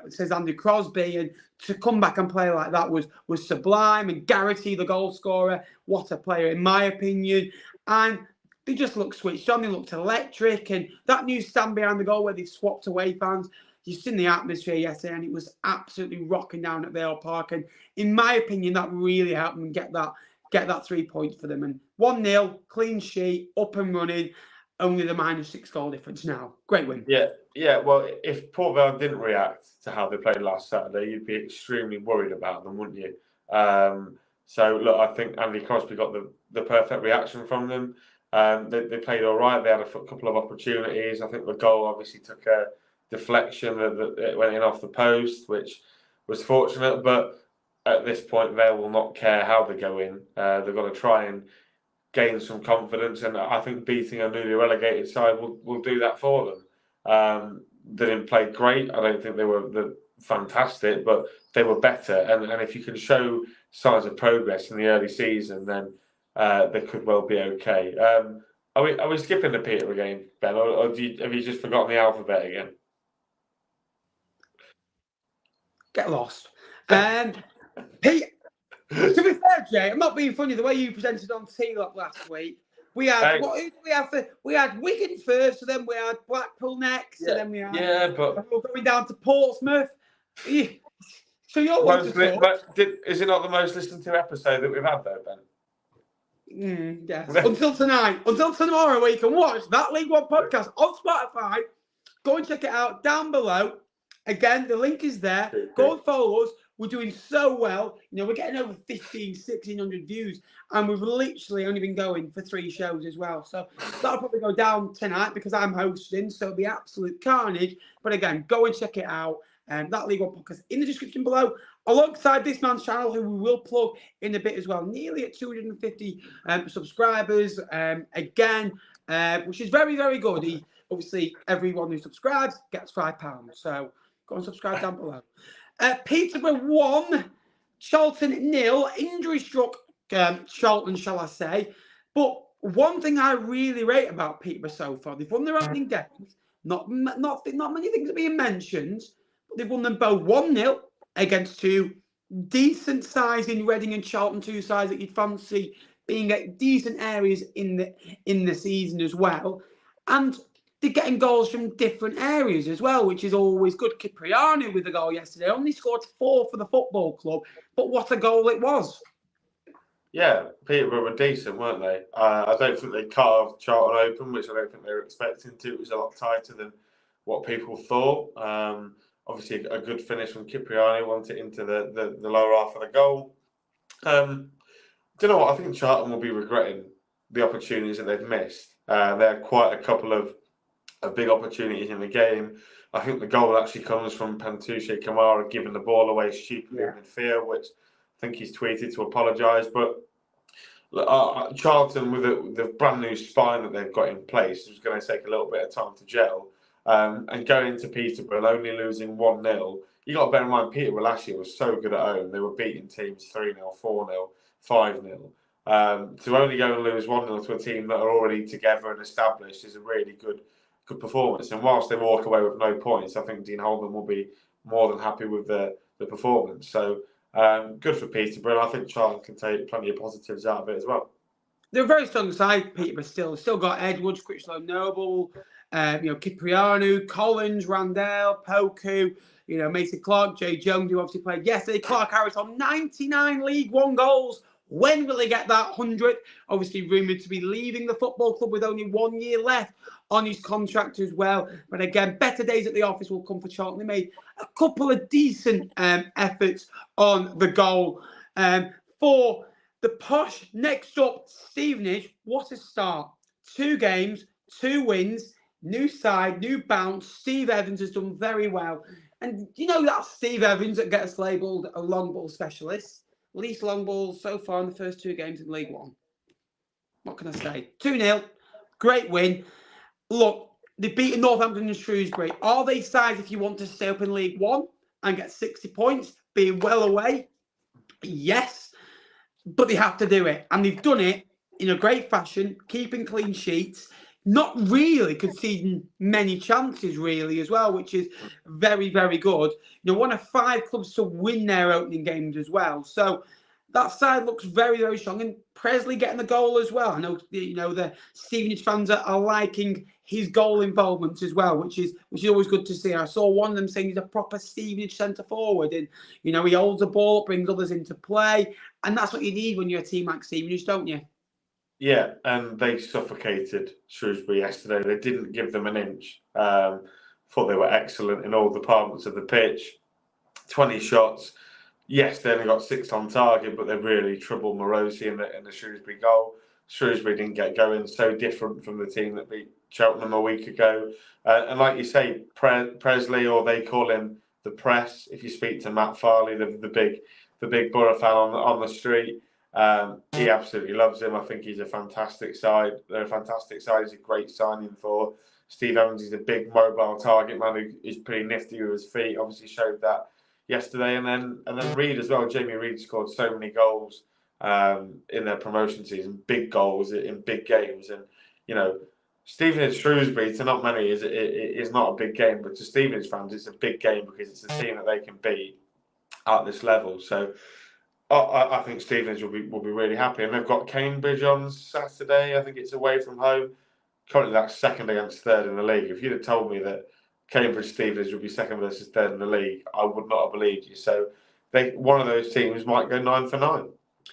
Says Andy Crosby, and to come back and play like that was sublime. And Garrity, the goal scorer, what a player in my opinion. And they just looked switched on. They looked electric, and that new stand behind the goal where they swapped away fans. You've seen the atmosphere yesterday, and it was absolutely rocking down at Vale Park. And in my opinion, that really helped them get that 3 points for them. And 1-0, clean sheet, up and running. Only the -6 goal difference now. Great win. Yeah. Well, if Port Vale didn't react to how they played last Saturday, you'd be extremely worried about them, wouldn't you? So look, I think Andy Crosby got the perfect reaction from them. They played all right. They had a couple of opportunities. I think the goal obviously took a deflection that went in off the post, which was fortunate. But at this point, Vale will not care how they go in. They've got to try and gain some confidence, and I think beating a newly relegated side will do that for them. They didn't play great. I don't think they were fantastic, but they were better. And if you can show signs of progress in the early season, then they could well be okay. Are we skipping the Peterborough game, Ben, or have you just forgotten the alphabet again? Get lost. Pete, to be fair, Jay, I'm not being funny. The way you presented on T-Lock last week, we had we had Wigan first, and then we had Blackpool next, and then we had we're going down to Portsmouth. So you're is it not the most listened to episode that we've had though, Ben? Yes. Until tonight, until tomorrow, we can watch that League One podcast on Spotify. Go and check it out down below. Again, the link is there. Go and follow us. We're doing so well. We're getting over 1,600 views, and we've literally only been going for 3 shows as well. So that'll probably go down tonight because I'm hosting, so it'll be absolute carnage. But again, go and check it out. That League One podcast in the description below, alongside this man's channel, who we will plug in a bit as well. Nearly at 250 subscribers again, which is very, very good. Obviously, everyone who subscribes gets £5. So go and subscribe down below. Peterborough 1, Charlton 0. Injury struck Charlton, shall I say. But one thing I really rate about Peterborough so far, they've won their opening games. Not many things are being mentioned, but they've won them both 1-0 against 2 decent sides in Reading and Charlton, 2 sides that you'd fancy being at decent areas in the season as well. And they're getting goals from different areas as well, which is always good. Cipriani with the goal yesterday only scored 4 for the football club, but what a goal it was. Yeah, Peterborough were decent, weren't they? I don't think they carved Charlton open, which I don't think they were expecting to. It was a lot tighter than what people thought. Obviously, a good finish from Cipriani, wanted it into the lower half of the goal. Do you know what? I think Charlton will be regretting the opportunities that they've missed. They had quite a couple of big opportunities in the game. I think the goal actually comes from Pantuche Kamara giving the ball away stupidly in midfield, which I think he's tweeted to apologise. But Charlton, with the brand new spine that they've got in place, is going to take a little bit of time to gel. And going into Peterborough and only losing 1-0, you got to bear in mind Peterborough last year was so good at home. They were beating teams 3-0, 4-0, 5-0. To only go and lose 1-0 to a team that are already together and established is a really good performance. And whilst they walk away with no points, I think Dean Holman will be more than happy with the performance. So good for Peterborough. I think Charlton can take plenty of positives out of it as well. they're a very strong side. Peterborough still got Edwards, Critchlow Noble, Cipriano, Collins, Randell, Poku, Mason Clark, Jay Jones, who obviously played yesterday. Clark Harris on 99 League One goals. When will he get that 100th? Obviously rumoured to be leaving the football club with only 1 year left on his contract as well. But again, better days at the office will come for Charlton. They made a couple of decent efforts on the goal. For the Posh, next up, Stevenage. What a start. 2 games, 2 wins, new side, new bounce. Steve Evans has done very well. And that's Steve Evans that gets labelled a long ball specialist. Least long balls so far in the first 2 games in League One. What can I say? 2-0. Great win. Look, they beat Northampton and Shrewsbury. Are they sides if you want to stay up in League One and get 60 points, being well away? Yes. But they have to do it. And they've done it in a great fashion, keeping clean sheets, not really conceding many chances, really, as well, which is very, very good. One of 5 clubs to win their opening games as well. So that side looks very, very strong. And Presley getting the goal as well. I know, the Stevenage fans are liking his goal involvement as well, which is always good to see. I saw one of them saying he's a proper Stevenage centre forward, and he holds the ball up, brings others into play, and that's what you need when you're a team like Stevenage, don't you? Yeah, and they suffocated Shrewsbury yesterday. They didn't give them an inch. Thought they were excellent in all departments of the pitch. 20 shots. Yes, they only got 6 on target, but they really troubled Morosi in the Shrewsbury goal. Shrewsbury didn't get going. So different from the team that beat Cheltenham a week ago. And like you say, Presley, or they call him the Press. If you speak to Matt Farley, the big Borough fan on the street. He absolutely loves him. I think he's a fantastic side. They're a fantastic side. He's a great signing for Steve Evans. He's a big mobile target man who is pretty nifty with his feet. Obviously showed that yesterday. And then Reid as well. Jamie Reid scored so many goals in their promotion season, big goals in big games. And Stevenage Shrewsbury, to not many is not a big game, but to Stevenage fans it's a big game because it's a team that they can beat at this level. So I think Stevenage will be really happy, and they've got Cambridge on Saturday. I think it's away from home. Currently, that's second against third in the league. If you'd have told me that Cambridge Stevenage would be second versus third in the league, I would not have believed you. So, one of those teams might go 9 for 9.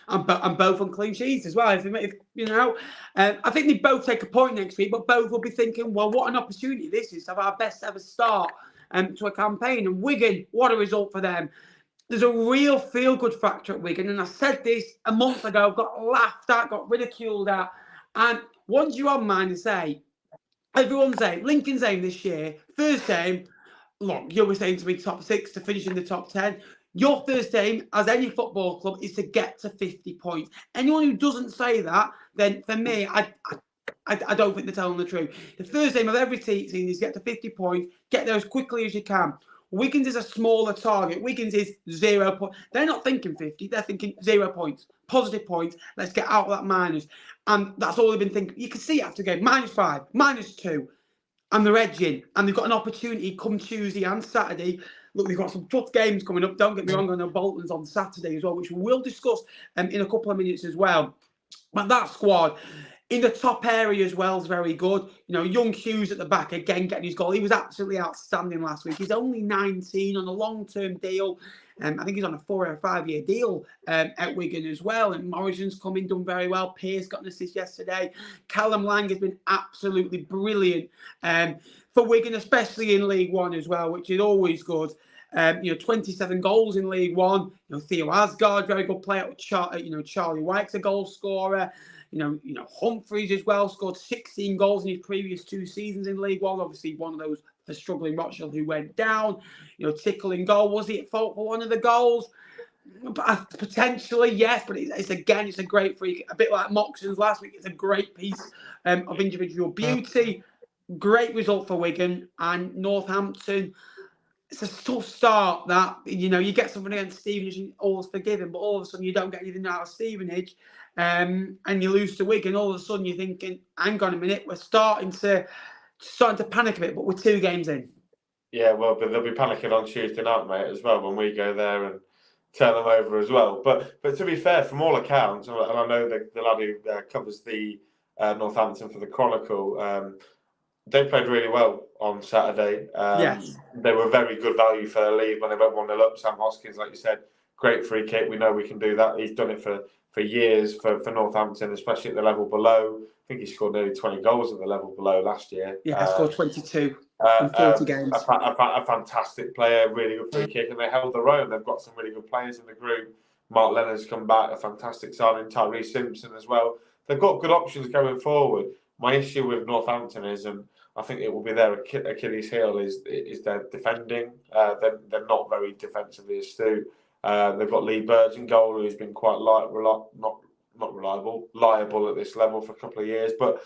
And both on clean sheets as well. I think they both take a point next week, but both will be thinking, well, what an opportunity this is to have our best ever start to a campaign. And Wigan, what a result for them. There's a real feel-good factor at Wigan, and I said this a month ago, got laughed at, got ridiculed at, and once you're on mine to say, everyone's aim, Lincoln's aim this year, first aim, look, you were saying to me top 6 to finish in the top 10. Your first aim, as any football club, is to get to 50 points. Anyone who doesn't say that, then for me, I don't think they're telling the truth. The first aim of every team is get to 50 points, get there as quickly as you can. Wigan's is a smaller target. Wigan's is 0 points. They're not thinking 50. They're thinking 0 points, positive points. Let's get out of that minus. And that's all they've been thinking. You can see after game, -5, -2. And they're edging. And they've got an opportunity come Tuesday and Saturday. Look, they've got some tough games coming up. Don't get me wrong, I know Bolton's on Saturday as well, which we'll discuss in a couple of minutes as well. But that squad in the top area as well is very good. Young Hughes at the back, again, getting his goal. He was absolutely outstanding last week. He's only 19 on a long-term deal. I think he's on a 4 or 5 year deal at Wigan as well. And Morrison's come in, done very well. Pearce got an assist yesterday. Callum Lang has been absolutely brilliant for Wigan, especially in League One as well, which is always good. 27 goals in League One. Theo Asgard, very good player. Charlie White's a goal scorer. Humphreys as well scored 16 goals in his previous 2 seasons in League One. Obviously, one of those for struggling Rochdale who went down. Tickle in goal. Was he at fault for one of the goals? Potentially, yes. But it's a great freak. A bit like Moxon's last week. It's a great piece of individual beauty. Great result for Wigan and Northampton. It's a tough start that, you get something against Stevenage and all's forgiven, but all of a sudden you don't get anything out of Stevenage and you lose to Wigan. All of a sudden you're thinking, hang on a minute, we're starting to panic a bit, but we're 2 games in. Yeah, well, but they'll be panicking on Tuesday night, mate, as well, when we go there and turn them over as well. But to be fair, from all accounts, and I know the lad who covers the Northampton for the Chronicle, they played really well on Saturday. Yes. They were very good value for their lead when they went 1-0 up. Sam Hoskins, like you said, great free kick. We know we can do that. He's done it for years for Northampton, especially at the level below. I think he scored nearly 20 goals at the level below last year. Yeah, scored 22 in 40 games. A fantastic player, really good free kick, and they held their own. They've got some really good players in the group. Mark Leonard's come back, a fantastic signing. Tyree Simpson as well. They've got good options going forward. My issue with Northampton is, and I think it will be their Achilles heel, is their defending. They're not very defensively astute. They've got Lee Burge in goal, who's been quite liable at this level for a couple of years. But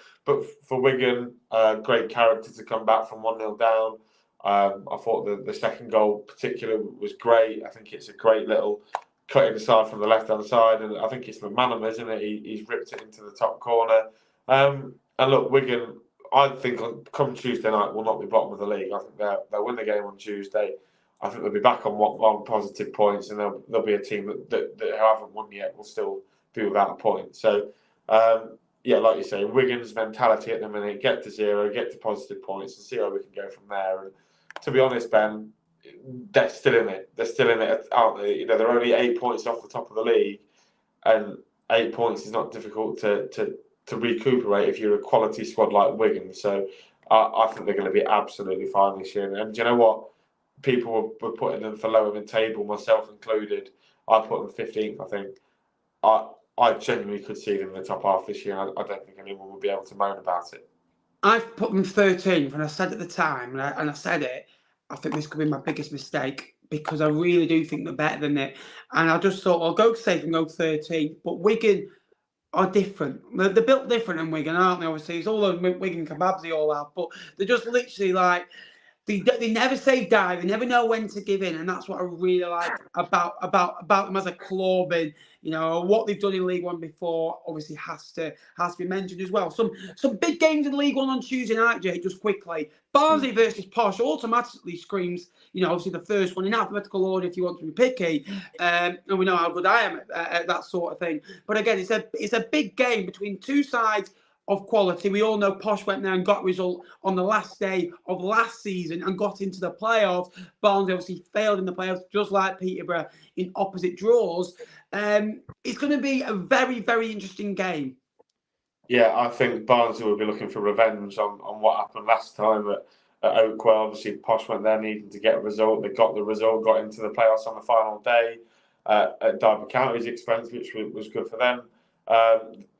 for Wigan, great character to come back from 1-0 down. I thought the second goal particularly was great. I think it's a great little cut inside from the left-hand side, and I think it's McManaman, isn't it? He's ripped it into the top corner. And look, Wigan, I think come Tuesday night will not be bottom of the league. I think they'll win the game on Tuesday. I think they'll be back on positive points, and they'll be a team that haven't won yet will still be without a point. So, like you say, Wigan's mentality at the minute: get to 0, get to positive points, and see how we can go from there. And to be honest, Ben, they're still in it. They're still in it, aren't they? They're only 8 points off the top of the league, and 8 points is not difficult to recuperate if you're a quality squad like Wigan. So, I think they're going to be absolutely fine this year. And do you know what? People were putting them for lower mid-table, myself included. I put them 15th, I think. I genuinely could see them in the top half this year. I don't think anyone would be able to moan about it. I've put them 13th, and I said at the time, and I said it, I think this could be my biggest mistake, because I really do think they're better than it. And I just thought, I'll go safe and go 13th. But Wigan are different. They're built different than Wigan, aren't they? Obviously, it's all those Wigan kebabs they all have, but they're just literally like, they never say die. They never know when to give in, and that's what I really like about them as a club. And what they've done in League One before obviously has to be mentioned as well. Some big games in League One on Tuesday night, Jay. Just quickly, Barnsley versus Posh automatically screams. Obviously the first one in alphabetical order if you want to be picky, and we know how good I am at that sort of thing. But again, it's a big game between two sides of quality. We all know Posh went there and got a result on the last day of last season and got into the playoffs. Barnsley obviously failed in the playoffs, just like Peterborough, in opposite draws. It's going to be a very, very interesting game. Yeah, I think Barnsley will be looking for revenge on what happened last time at Oakwell. Obviously, Posh went there needing to get a result. They got the result, got into the playoffs on the final day at Derby County's expense, which was good for them.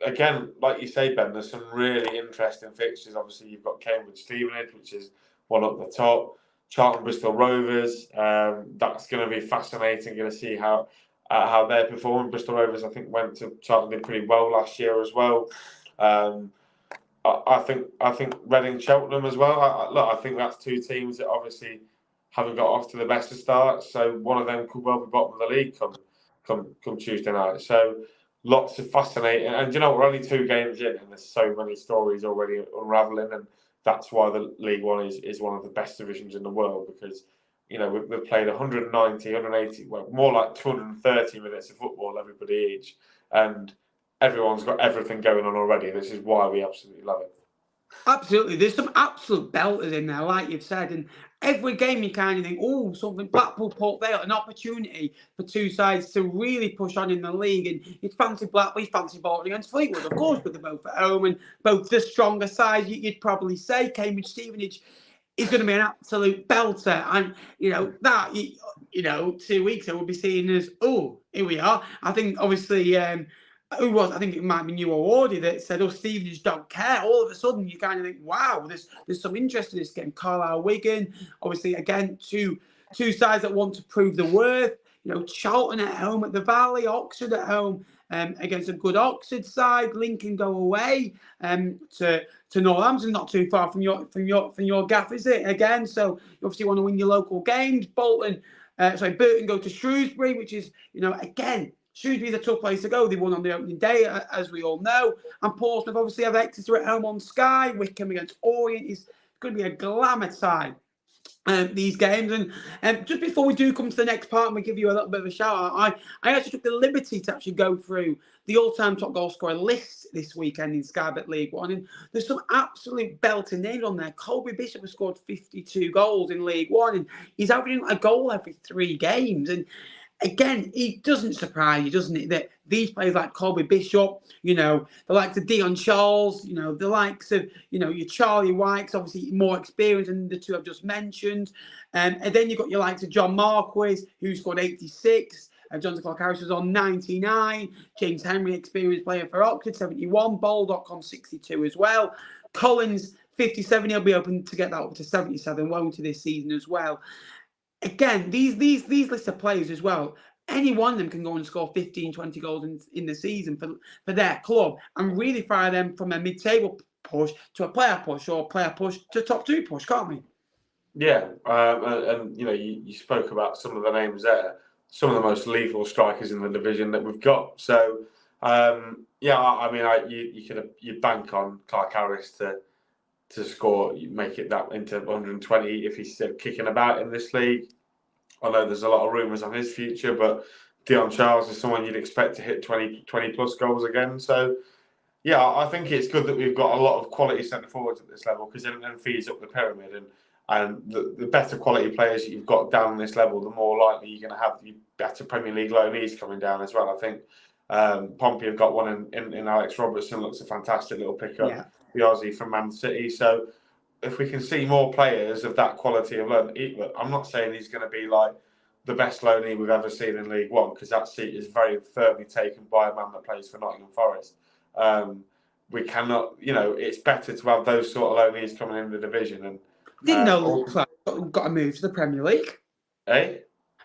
Again, like you say, Ben, there's some really interesting fixtures. Obviously, you've got Cambridge Stevenage, which is one up the top. Charlton Bristol Rovers. That's going to be fascinating. Going to see how they're performing. Bristol Rovers, I think, went to Charlton, did pretty well last year as well. I think Reading Cheltenham as well. I think that's two teams that obviously haven't got off to the best of starts. So one of them could well be bottom of the league come Tuesday night. So lots of fascinating, and we're only 2 games in, and there's so many stories already unravelling, and that's why the League One is one of the best divisions in the world, because we've played 190, 180, well, more like 230 minutes of football, everybody each, and everyone's got everything going on already. This is why we absolutely love it. Absolutely. There's some absolute belters in there, like you've said. And every game you kind of think, something Blackpool, Port Vale, an opportunity for two sides to really push on in the league. And you'd fancy Blackpool, you'd fancy Bolton against Fleetwood, of course, but they're both at home and both the stronger sides, you'd probably say. Cambridge Stevenage is going to be an absolute belter. And, 2 weeks ago, we'll be seeing as, here we are. I think, obviously, I think it might be New Awardy that said, Stevenage don't care. All of a sudden, you kind of think, wow, there's some interest in this game. Carlisle, Wigan, obviously, again, two sides that want to prove the worth. Charlton at home at the Vale, Oxford at home against a good Oxford side. Lincoln go away to Northampton, not too far from your gaff, is it? Again, so you obviously want to win your local games. Burton go to Shrewsbury, which is, again, Shrewsbury's a tough place to go. They won on the opening day, as we all know. And Portsmouth obviously have Exeter at home on Sky. Wycombe against Orient is going to be a glamour side. these games. And just before we do come to the next part and we give you a little bit of a shout out, I actually took the liberty to actually go through the all-time top goal scorer list this weekend in Sky Bet League One. And there's some absolute belting names on there. Colby Bishop has scored 52 goals in League One, and he's averaging a goal every 3 games. And again, it doesn't surprise you, doesn't it, that these players like Colby Bishop, the likes of Dion Charles, the likes of, your Charlie Wykes, obviously more experienced than the two I've just mentioned. And then you've got your likes of John Marquis, who scored 86. Jonathan Clark-Harris was on 99. James Henry, experienced player for Oxford, 71. Ball.com, 62 as well. Collins, 57. He'll be open to get that up to 77, won't he, this season as well. Again, these lists of players as well, any one of them can go and score 15, 20 goals in the season for their club and really fire them from a mid-table push to a player push or a player push to top 2 push, can't we? Yeah, and you spoke about some of the names there, some of the most lethal strikers in the division that we've got. So, you bank on Clark-Harris to score, you make it that into 120 if he's still kicking about in this league. I know there's a lot of rumours on his future, but Dion Charles is someone you'd expect to hit 20 plus goals again. So, yeah, I think it's good that we've got a lot of quality centre forwards at this level, because then feeds up the pyramid. And the better quality players you've got down this level, the more likely you're going to have the better Premier League loanees coming down as well. I think Pompey have got one in Alex Robertson, looks a fantastic little pickup. Yeah. The Aussie from Man City. So if we can see more players of that quality of loan, I'm not saying he's going to be like the best loanee we've ever seen in League One, because that seat is very firmly taken by a man that plays for Nottingham Forest. We cannot, it's better to have those sort of loanees coming in the division. And I didn't know Luke Plange got a move to the Premier League. Eh?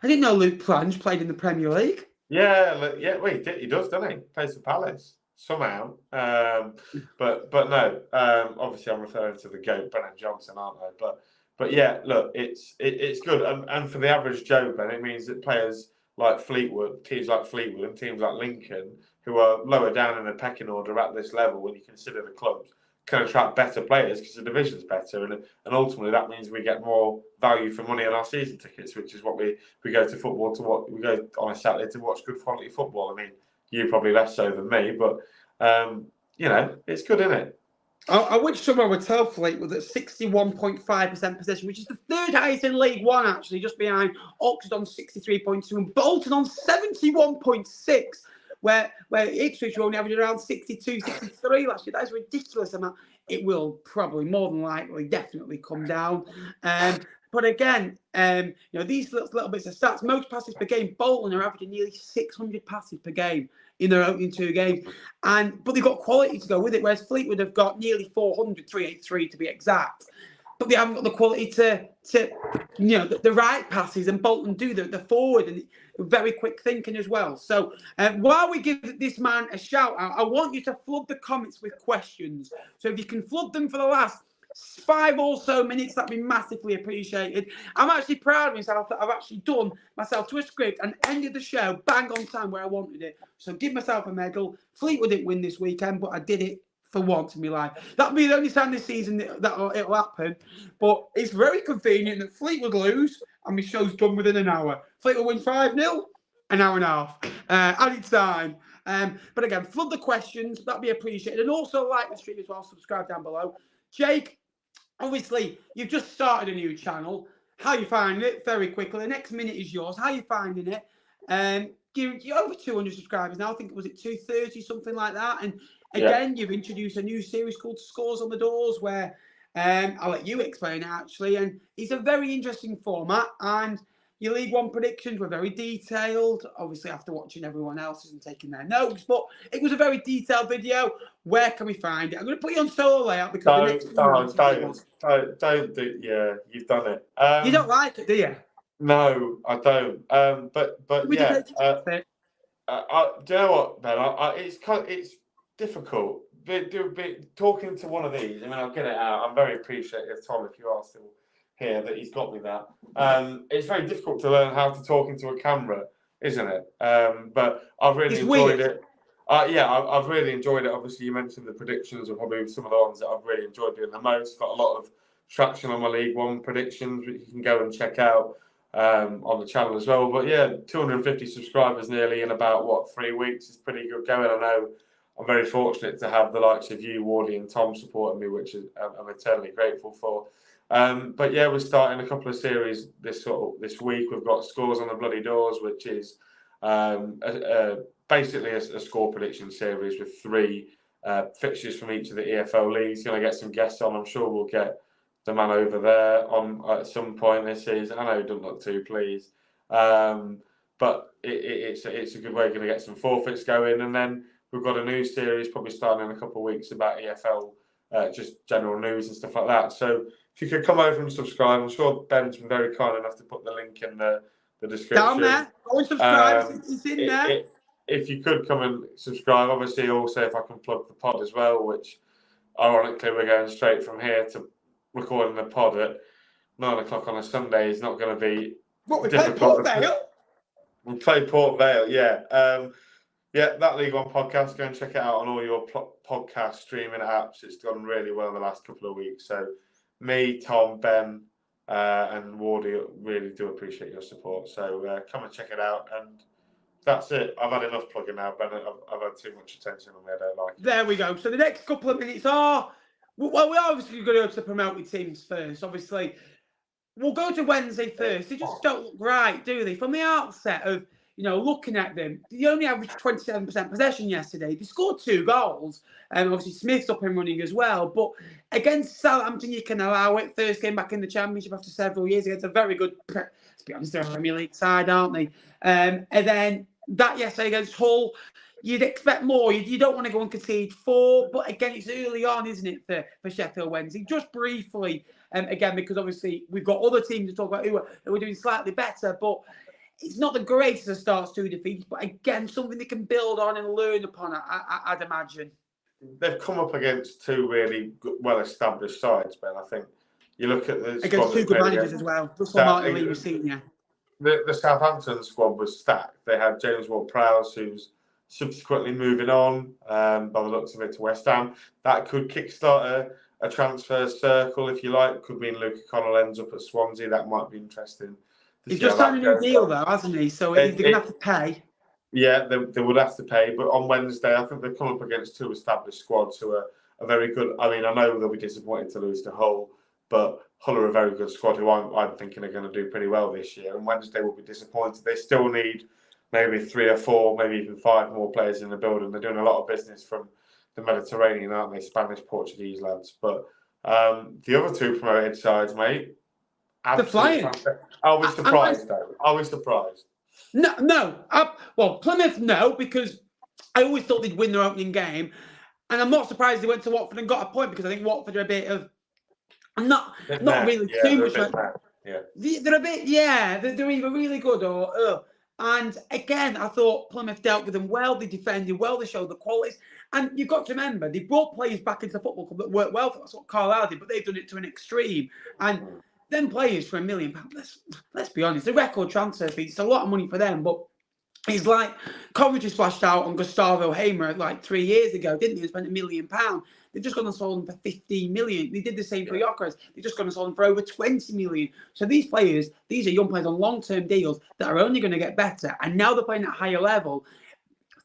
I didn't know Luke Plange played in the Premier League. Yeah, well, he does, doesn't he? Plays for Palace. Somehow, but no. Obviously, I'm referring to the GOAT, Brennan Johnson, aren't I? But yeah, look, it's good, and for the average Joe, Ben, it means that players like Fleetwood, teams like Fleetwood, and teams like Lincoln, who are lower down in the pecking order at this level, when you consider the clubs, can attract better players because the division's better, and ultimately that means we get more value for money on our season tickets, which is what we go to football to watch. We go on a Saturday to watch good quality football. I mean, you probably less so than me, but it's good, isn't it? I wish someone would tell Fleetwood that 61.5% possession, which is the third highest in League One, actually, just behind Oxford on 63.2 and Bolton on 71.6, where Ipswich were only averaging around 62, 63 last year. That is a ridiculous amount. It will probably, more than likely, definitely come down. But again, these little bits of stats, most passes per game, Bolton are averaging nearly 600 passes per game in their opening 2 games. But they've got quality to go with it, whereas Fleetwood have got nearly 400, 383 to be exact. But they haven't got the quality to the right passes, and Bolton do the forward and very quick thinking as well. So while we give this man a shout out, I want you to flood the comments with questions. So if you can flood them for the last 5 or so minutes, that'd be massively appreciated. I'm actually proud of myself that I've actually done myself to a script and ended the show bang on time where I wanted it. So give myself a medal. Fleetwood didn't win this weekend, but I did it for once in my life. That'll be the only time this season that it'll happen. But it's very convenient that Fleetwood lose and my show's done within an hour. Fleetwood win 5-0, an hour and a half. Added time. But again, flood the questions. That'd be appreciated. And also like the stream as well. Subscribe down below. Jake, obviously, you've just started a new channel. How you finding it? Very quickly. The next minute is yours. How you finding it? You're over 200 subscribers now. I think, was it 230, something like that? And again, You've introduced a new series called Scores on the Doors, where I'll let you explain it, actually. And it's a very interesting format. And your League One predictions were very detailed, obviously after watching everyone else's and taking their notes. But it was a very detailed video. Where can we find it? I'm going to put you on solo layout because don't do. Yeah, you've done it. You don't like it, do you? No, I don't. But yeah. Do you know what, Ben? It's difficult. Talking to one of these. I mean, I'll get it out. I'm very appreciative, Tom, if you are still here, that he's got me that. It's very difficult to learn how to talk into a camera, isn't it? But I've really enjoyed it. I've really enjoyed it. Obviously, you mentioned the predictions are probably some of the ones that I've really enjoyed doing the most. Got a lot of traction on my League One predictions, which you can go and check out on the channel as well. But yeah, 250 subscribers nearly in about 3 weeks is pretty good going. I know I'm very fortunate to have the likes of you, Wardy, and Tom supporting me, which I'm eternally grateful for. But yeah, we're starting a couple of series this week. We've got Scores on the Bloody Doors, which is basically a score prediction series with 3 fixtures from each of the EFL leagues. Going to get some guests on. I'm sure we'll get the man over there on at some point this season. I know he doesn't look too pleased, but it's a good way. Going to get some forfeits going, and then we've got a new series probably starting in a couple of weeks about EFL, just general news and stuff like that. So if you could come over and subscribe, I'm sure Ben's been very kind enough to put the link in the description. Down there, go and subscribe. It's in there. If you could come and subscribe, obviously also if I can plug the pod as well, which ironically we're going straight from here to recording the pod at 9 o'clock on a Sunday is not going to be difficult. Port Vale? We play Port Vale, yeah. Yeah, that League One podcast, go and check it out on all your podcast streaming apps. It's gone really well in the last couple of weeks. So me, Tom, Ben, and Wardy really do appreciate your support. So come and check it out. And that's it. I've had enough plugging now, Ben. I've had too much attention on me. I don't like it. There we go. So the next couple of minutes are... Well, we're obviously going to go to the promoted teams first. Obviously, we'll go to Wednesday first. They just don't look right, do they? From the outset of, looking at them, they only averaged 27% possession yesterday. They scored 2 goals. Obviously, Smith's up and running as well. But against Southampton, you can allow it. First game back in the Championship after several years against a very good, to be honest, they're a Premier League side, aren't they? And then that yesterday against Hull, you'd expect more. You don't want to go and concede 4, but again, it's early on, isn't it, for Sheffield Wednesday? Just briefly, again, because obviously we've got other teams to talk about who are doing slightly better, but it's not the greatest of starts, 2 defeats, but again, something they can build on and learn upon, I'd imagine. They've come up against 2 really well-established sides, Ben. I think you look at the against 2 good managers as well. Russell Martin was senior. The Southampton squad was stacked. They had James Ward-Prowse, who's subsequently moving on, by the looks of it, to West Ham. That could kickstart a transfer circle, if you like. Could mean Luke O'Connell ends up at Swansea. That might be interesting. He's just signed a new deal, though, hasn't he? So they're going to have to pay. Yeah, they would have to pay. But on Wednesday, I think they've come up against 2 established squads who are very good. I mean, I know they'll be disappointed to lose to Hull, but Hull are a very good squad who I'm thinking are going to do pretty well this year. And Wednesday will be disappointed. They still need maybe 3 or 4, maybe even 5 more players in the building. They're doing a lot of business from the Mediterranean, aren't they? Spanish, Portuguese lads. But the other 2 promoted sides, mate, the flying. Are we surprised, though? Are we surprised? No. Well, Plymouth, no, because I always thought they'd win their opening game. And I'm not surprised they went to Watford and got a point, because I think Watford are a bit of... Not really too much. They're a bit, they're either really good or... And again, I thought Plymouth dealt with them well. They defended well. They showed the qualities. And you've got to remember, they brought players back into the football club that worked well. That's what Carlisle did, but they've done it to an extreme. And them players for £1 million, let's be honest, the record transfer fee, it's a lot of money for them. But it's like Coventry splashed out on Gustavo Hamer like 3 years ago, didn't they? They spent £1 million. They've just gone and sold them for 15 million. They did the same for Gyökeres. They've just gone and sold them for over 20 million. So these players, these are young players on long-term deals that are only going to get better. And now they're playing at a higher level.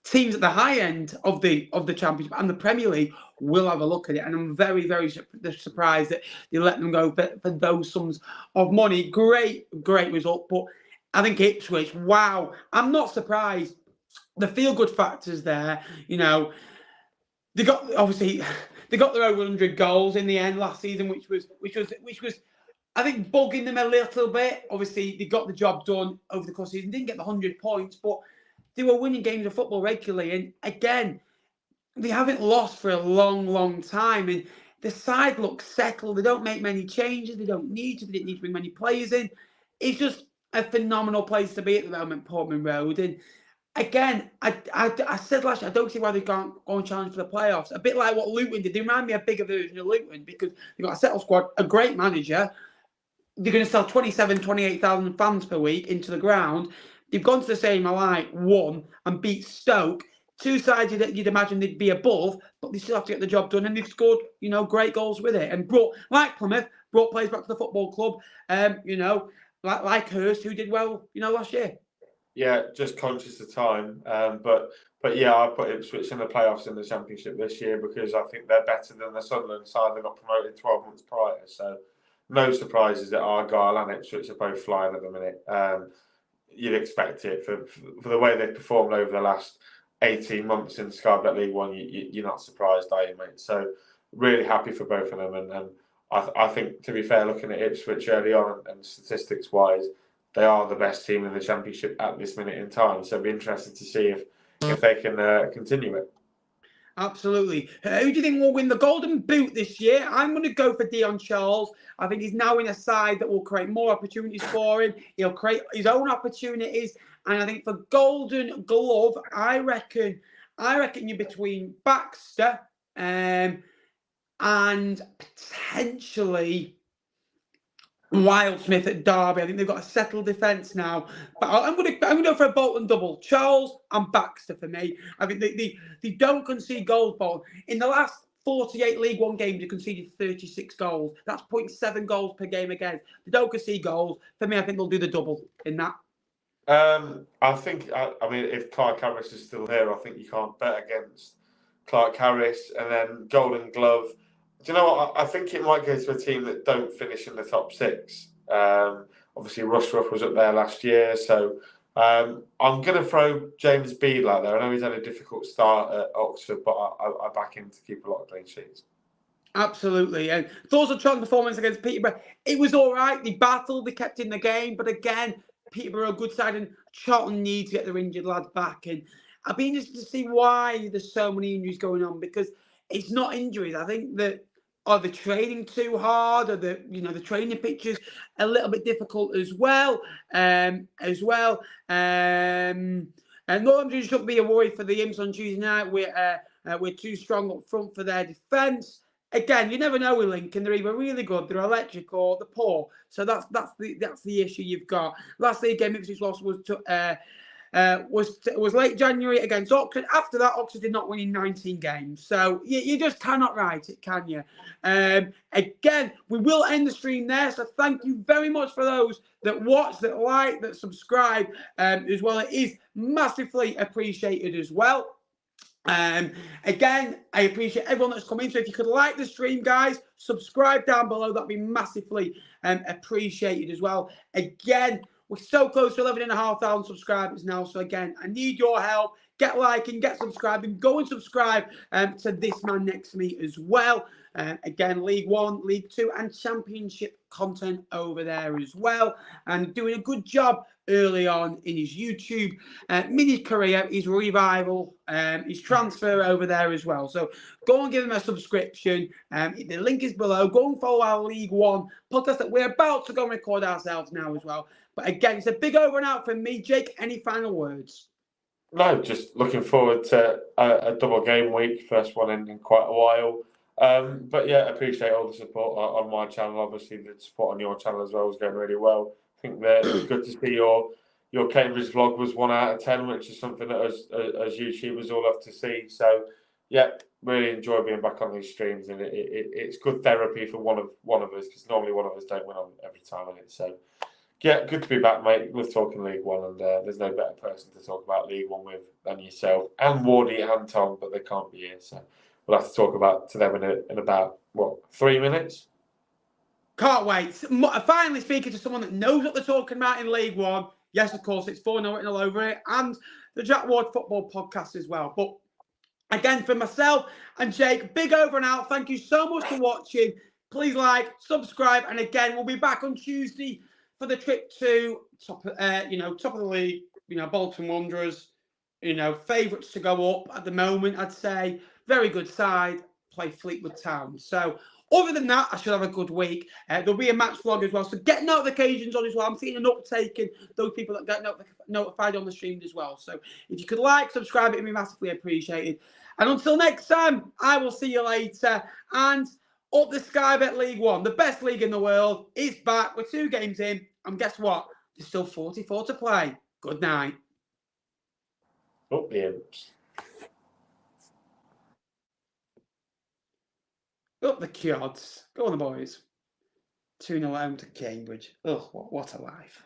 Teams at the high end of the Championship and the Premier League will have a look at it. And I'm very, very surprised that they let them go for those sums of money. Great result. But I think Ipswich, wow. I'm not surprised. The feel-good factors there, they got their over 100 goals in the end last season, which was I think bugging them a little bit. Obviously, they got the job done over the course of the season. Didn't get the 100 points, but they were winning games of football regularly. And again, they haven't lost for a long, long time. And the side looks settled. They don't make many changes. They don't need to. They didn't need to bring many players in. It's just a phenomenal place to be at the moment, Portman Road. And again, I said last year, I don't see why they can't go and challenge for the playoffs. A bit like what Luton did. They remind me of a bigger version of Luton, because they've got a settled squad, a great manager. They're going to sell 28,000 fans per week into the ground. They've gone to the same alike, won, and beat Stoke. 2 sides you'd imagine they'd be above, but they still have to get the job done. And they've scored, great goals with it. And like Plymouth, brought players back to the football club. Like Hurst, who did well, last year. Yeah, just conscious of time. But yeah, I put Ipswich in the playoffs in the Championship this year because I think they're better than the Sunderland side that got promoted 12 months prior. So no surprises that Argyle and Ipswich are both flying at the minute. You'd expect it for the way they've performed over the last 18 months in Sky Bet League One. You're not surprised, are you, mate? So really happy for both of them. And I think, to be fair, looking at Ipswich early on and statistics-wise, they are the best team in the Championship at this minute in time. So it'll be interesting to see if they can continue it. Absolutely. Who do you think will win the Golden Boot this year? I'm going to go for Dion Charles. I think he's now in a side that will create more opportunities for him. He'll create his own opportunities. And I think for Golden Glove, I reckon you're between Baxter and potentially Wildsmith at Derby. I think they've got a settled defence now. But I'm going to go for a Bolton double. Charles and Baxter for me. I think they don't concede goals, Bolton. In the last 48 League One games, they conceded 36 goals. That's 0.7 goals per game again. They don't concede goals. For me, I think they'll do the double in that. I think, if Clark Harris is still here, I think you can't bet against Clark Harris. And then Golden Glove. Do you know what? I think it might go to a team that don't finish in the top 6. Obviously, Rushruff was up there last year. So I'm going to throw James Beadle out there. I know he's had a difficult start at Oxford, but I back him to keep a lot of clean sheets. Absolutely. And thoughts on Charlton performance against Peterborough? It was all right. They battled. They kept in the game. But again, Peterborough a good side, and Charlton need to get their injured lads back. And I'd be interested to see why there's so many injuries going on, because it's not injuries. I think that are they training too hard, or the training pictures a little bit difficult as well. And Northampton shouldn't be a worry for the Imps on Tuesday night. We're too strong up front for their defence. Again, you never know with Lincoln. They're either really good, they're electric, or they're poor. So that's the issue you've got. Last league game Ipswich lost was late January against Oxford. After that, Oxford did not win in 19 games. So you just cannot write it, can you? Again, we will end the stream there. So thank you very much for those that watch, that like, that subscribe as well. It is massively appreciated as well. Again, I appreciate everyone that's come in. So if you could like the stream, guys, subscribe down below. That'd be massively appreciated as well. Again, we're so close to 11,500 subscribers now. So again, I need your help. Get liking, get subscribing, go and subscribe to this man next to me as well. Again, League One, League Two, and Championship content over there as well. And doing a good job early on in his YouTube mini career, his revival, his transfer over there as well. So go and give him a subscription. The link is below. Go and follow our League One podcast that we're about to go and record ourselves now as well. But again, it's a big over and out from me. Jake, any final words? No, just looking forward to a double game week. First one in quite a while. But yeah, appreciate all the support on my channel. Obviously, the support on your channel as well is going really well. I think that it's good to see your Cambridge vlog was 1 out of 10, which is something that as YouTubers all love to see. So yeah, really enjoy being back on these streams, and it's good therapy for one of us, because normally one of us don't win on every time in it. So yeah, good to be back, mate. We're talking League One, and there's no better person to talk about League One with than yourself and Wardy and Tom, but they can't be here, so we'll have to talk to them in about 3 minutes. Can't wait. Finally speaking to someone that knows what they're talking about in League One. Yes, of course, it's 4-0 written all over it, and the Jack Ward Football Podcast as well. But again, for myself and Jake, big over and out. Thank you so much for watching. Please like, subscribe, and again, we'll be back on Tuesday for the trip to top of the league. Bolton Wanderers. Favourites to go up at the moment, I'd say. Very good side. Play Fleetwood Town. So other than that, I should have a good week. There'll be a match vlog as well. So get notifications on as well. I'm seeing an uptake in those people that get notified on the stream as well. So if you could like, subscribe, it'd be massively appreciated. And until next time, I will see you later. And up the Sky Bet League One, the best league in the world, is back. We're 2 games in. And guess what? There's still 44 to play. Good night. Up the Imps. Up the Kyods. Go on, the boys. 2-0 home to Cambridge. Ugh, what a life.